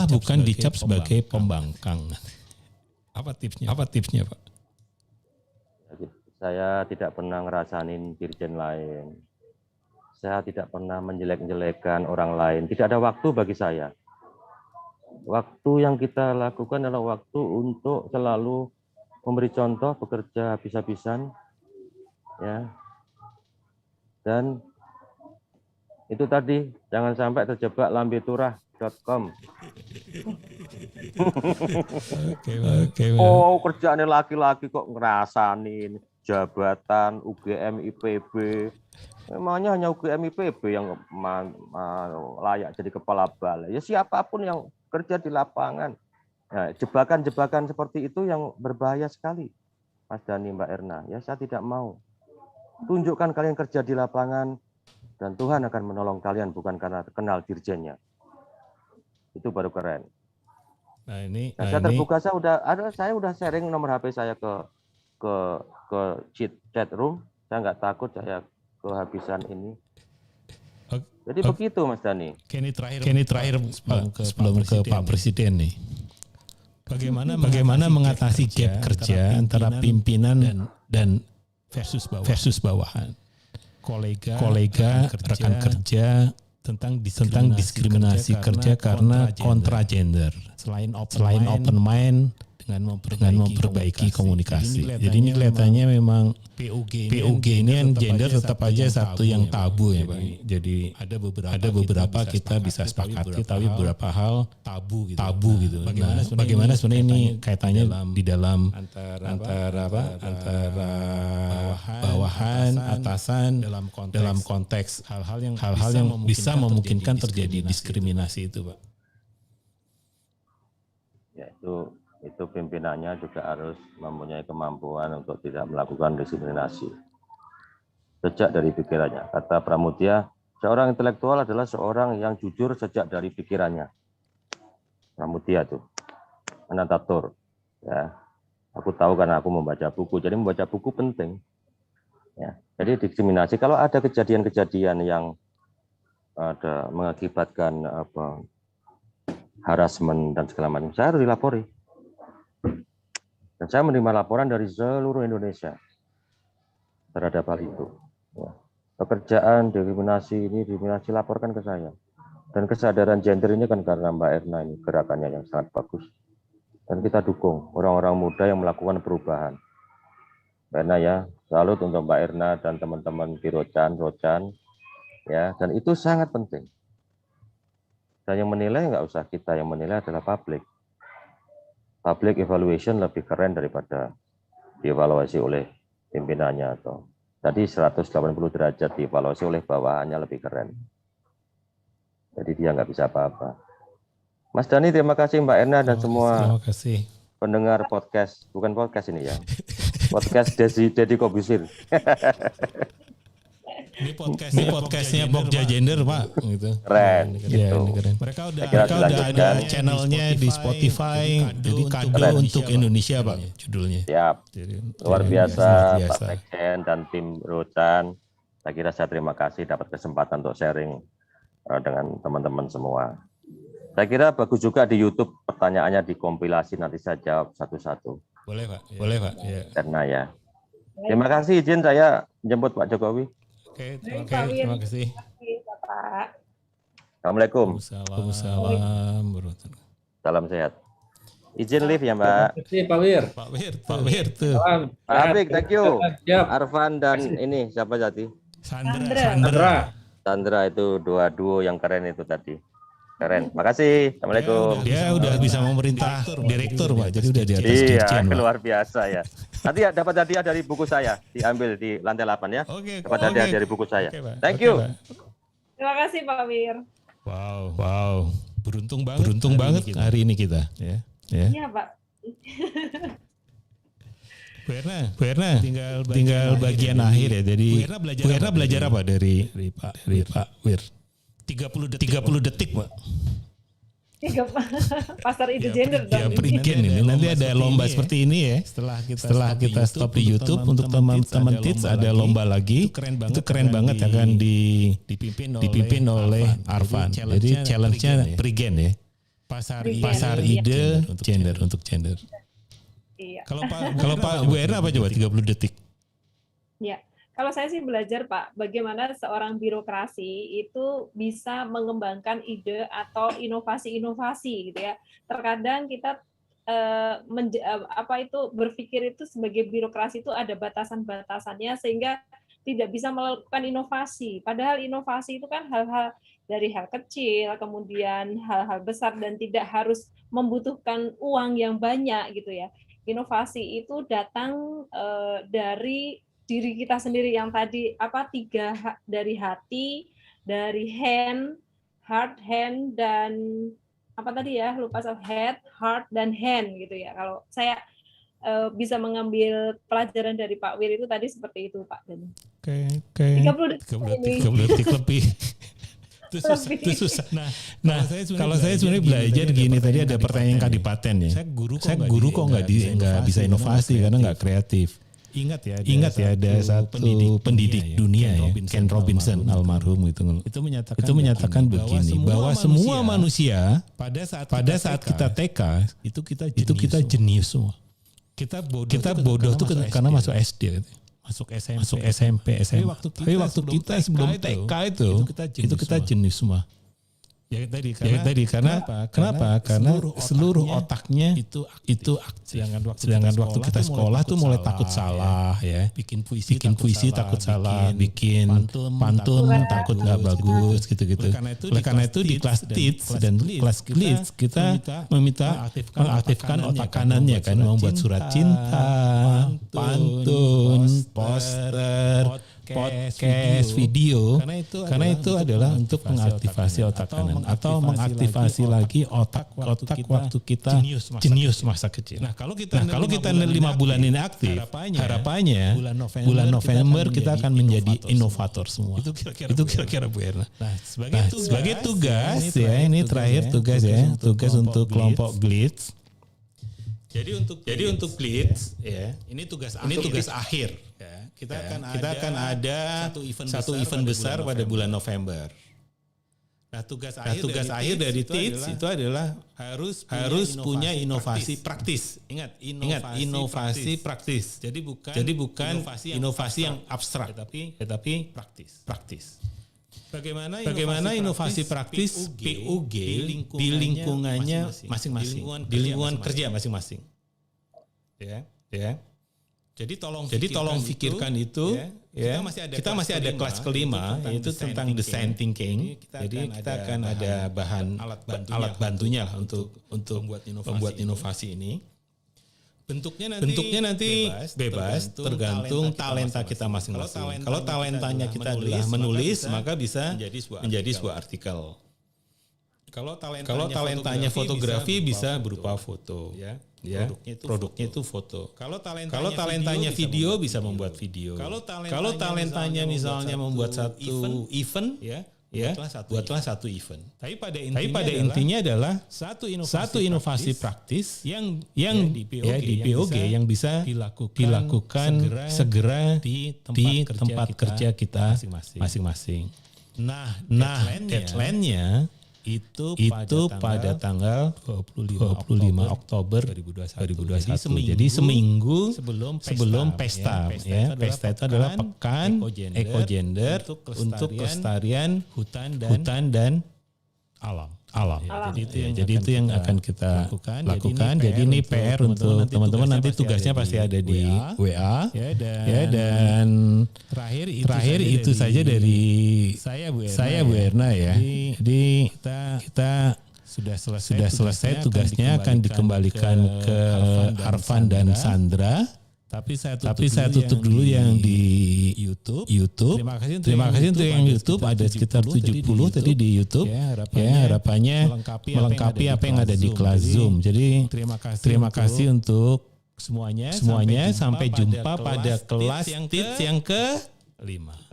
bukan dicap sebagai pembangkang. Apa tipsnya Pak? Saya tidak pernah ngerasain dirjen lain. Saya tidak pernah menjelek-jelekan orang lain. Tidak ada waktu bagi saya. Waktu yang kita lakukan adalah waktu untuk selalu memberi contoh, bekerja habis-habisan, ya. Dan itu tadi, jangan sampai terjebak lambeturah.com. Oh, kerjaannya laki-laki kok ngerasain jabatan UGM IPB. Memangnya hanya UGM IPB yang layak jadi kepala balai. Ya siapapun yang kerja di lapangan. Nah, jebakan-jebakan seperti itu yang berbahaya sekali, Mas Dhani, Mbak Erna. Ya saya tidak mau. Tunjukkan kalian kerja di lapangan dan Tuhan akan menolong kalian bukan karena kenal dirjennya. Itu baru keren. Saya terbuka, saya udah sharing nomor HP saya ke chat room. Saya nggak takut saya kehabisan ini. Jadi begitu Mas Dhani. Kini terakhir sebelum ke Pak Presiden nih. Bagaimana mengatasi gap kerja antara pimpinan dan versus bawahan? Kolega, rekan kerja tentang diskriminasi kerja karena kontra gender. Selain open mind dengan memperbaiki komunikasi. Jadi ini kelihatannya memang PUG ini kan gender tetap aja satu yang tabu ya Pak. Jadi ada beberapa kita bisa sepakati, tapi beberapa hal tabu gitu. Bagaimana sebenarnya ini kaitannya di dalam antara bawahan, atasan dalam konteks hal-hal yang bisa memungkinkan terjadi diskriminasi itu Pak. Ya itu pimpinannya juga harus mempunyai kemampuan untuk tidak melakukan diskriminasi. Sejak dari pikirannya. Kata Pramudia, seorang intelektual adalah seorang yang jujur sejak dari pikirannya. Pramudia tuh, Anantatur. Ya, aku tahu karena aku membaca buku. Jadi membaca buku penting. Ya, jadi diskriminasi. Kalau ada kejadian-kejadian yang ada mengakibatkan harassment dan segala macam, saya harus dilapori. Dan saya menerima laporan dari seluruh Indonesia terhadap hal itu. Ya. Pekerjaan, diskriminasi laporkan ke saya. Dan kesadaran gender ini kan karena Mbak Erna ini gerakannya yang sangat bagus. Dan kita dukung orang-orang muda yang melakukan perubahan. Karena ya, salut untuk Mbak Erna dan teman-teman di Rocan, ya. Dan itu sangat penting. Dan yang menilai nggak usah kita, yang menilai adalah publik. Public evaluation lebih keren daripada dievaluasi oleh pimpinannya atau tadi 180 derajat dievaluasi oleh bawahannya lebih keren. Jadi dia nggak bisa apa-apa. Mas Dhani, terima kasih Mbak Erna dan semua pendengar podcast, bukan podcast ini ya, podcast Deddy Kobusir. Ini podcastnya Pokja Gender Pak, gitu. Keren, gitu. Keren. Mereka udah ada channelnya di Spotify, jadi kado untuk Indonesia Pak, judulnya. Siap. Luar biasa Pak Sekjen dan tim Rocan. Saya kira saya terima kasih dapat kesempatan untuk sharing dengan teman-teman semua. Saya kira bagus juga di YouTube pertanyaannya dikompilasi, nanti saya jawab satu-satu. Boleh Pak. Ya. Karena ya. Terima kasih, izin saya jemput Pak Jokowi. Oke, terima kasih. Bapak. Assalamualaikum. Waalaikumsalam. Salam sehat. Izin live ya Mbak. Terima kasih Pak Wir. Pak Wir tuh. Pak Afik, thank you. Siap. Arfan dan ini siapa tadi? Sandra itu dua duo yang keren itu tadi. Keren. Makasih. Assalamualaikum. Dia udah bisa memerintah direktur Pak. Jadi udah di atas dirjen. Iya, luar biasa ya. Nanti dapat hadiah dari buku saya, diambil di lantai 8 ya. Dapat hadiah dari buku saya. Thank you. Terima kasih Pak Wir. Wow. Beruntung banget hari ini kita. Ya. Iya Pak. Bu Erna, tinggal bagian akhir ya. Jadi Bu Erna belajar apa dari Pak Wir? 30 detik, Pak. Pasar ide gender dong. Ya, perigen ini. Nanti ada lomba seperti ini ya. Setelah kita stop di YouTube untuk teman-teman Tits ada lomba lagi. Itu keren banget akan dipimpin oleh Arfan. Jadi challenge-nya perigen ya. Pasar ide gender untuk gender. Iya. Kalau Pak Bu Erna apa coba 30 detik? Ya. Kalau saya sih belajar Pak, bagaimana seorang birokrasi itu bisa mengembangkan ide atau inovasi-inovasi gitu ya. Terkadang kita berpikir itu sebagai birokrasi itu ada batasan-batasannya sehingga tidak bisa melakukan inovasi. Padahal inovasi itu kan hal-hal dari hal kecil, kemudian hal-hal besar dan tidak harus membutuhkan uang yang banyak gitu ya. Inovasi itu datang dari diri kita sendiri yang tadi dari hati, dari heart, hand dan head, heart dan hand gitu ya. Kalau saya bisa mengambil pelajaran dari Pak Wir itu tadi seperti itu Pak. Oke. 30 detik lebih. Itu susah. Nah, kalau saya sebenarnya belajar gini tadi ada pertanyaan kadipaten ya. Saya guru kok nggak bisa inovasi karena nggak kreatif. Ingat ya ada satu pendidik dunia ya, Ken Robinson almarhum itu menyatakan begini bahwa semua manusia pada saat kita TK itu kita jenius semua. Kita bodoh tuh karena masuk SD, masuk SMP. Tapi waktu kita sebelum TK itu kita jenius semua. Ya tadi karena kenapa? Karena seluruh otaknya itu aktif. Sedangkan waktu kita sekolah tuh mulai takut salah ya. Bikin puisi takut salah, bikin pantun takut nggak bagus gitu-gitu. Oleh karena itu di kelas Tits dan kelas Glitz kita meminta mengaktifkan otak kanannya kan, membuat surat cinta, pantun, poster, podcast, video, karena itu adalah untuk mengaktifasi otak kanan atau mengaktifasi lagi otak waktu kita jenius masa kecil. Nah kalau kita 5 bulan ini aktif, harapannya bulan November kita akan menjadi inovator semua. Itu kira-kira Bu Erna. Nah sebagai tugas ya, ini terakhir tugas untuk kelompok Glitz. Jadi untuk Glitz ya, ini tugas akhir. Ya, kita akan ada satu event besar pada bulan November. Nah, tugas akhir dari Tits itu adalah harus punya inovasi praktis. Ingat inovasi praktis. Jadi bukan inovasi yang abstrak, tetapi praktis. Bagaimana inovasi praktis PUG di lingkungannya masing-masing, di lingkungan kerja masing-masing. Ya. Jadi tolong pikirkan itu. Ya. Kita masih ada kelas kelima yaitu tentang design thinking. Jadi kita akan ada bahan alat bantunya lah untuk membuat inovasi ini. Bentuknya nanti bebas tergantung talenta kita masing-masing. Kalau talentanya kita adalah menulis, maka bisa menjadi sebuah artikel. Kalau talentanya fotografi bisa berupa foto. Ya, produknya itu foto. Kalau talentanya video bisa membuat video. Kalau talentanya misalnya membuat satu event, buatlah satu event. Tapi pada intinya adalah satu inovasi praktis yang di POG yang bisa dilakukan segera di tempat kerja kita masing-masing. Nah, deadline-nya itu pada tanggal 25 Oktober 2021. Jadi seminggu sebelum pesta. Ya, pesta itu adalah pekan ekogender untuk kelestarian hutan dan alam. Jadi itu yang akan kita lakukan. Jadi ini PR untuk teman-teman, nanti tugasnya pasti ada di WA. Dan terakhir itu saja dari saya Bu Erna ya. Jadi kita sudah selesai tugasnya, akan dikembalikan ke Arfan dan Sandra. Tapi saya tutup dulu yang di YouTube. Terima kasih untuk yang YouTube, ada sekitar 70 tadi di YouTube. Ya, harapannya melengkapi apa yang ada di kelas Zoom. Jadi terima kasih untuk semuanya. Sampai jumpa pada kelas Tits yang ke 5.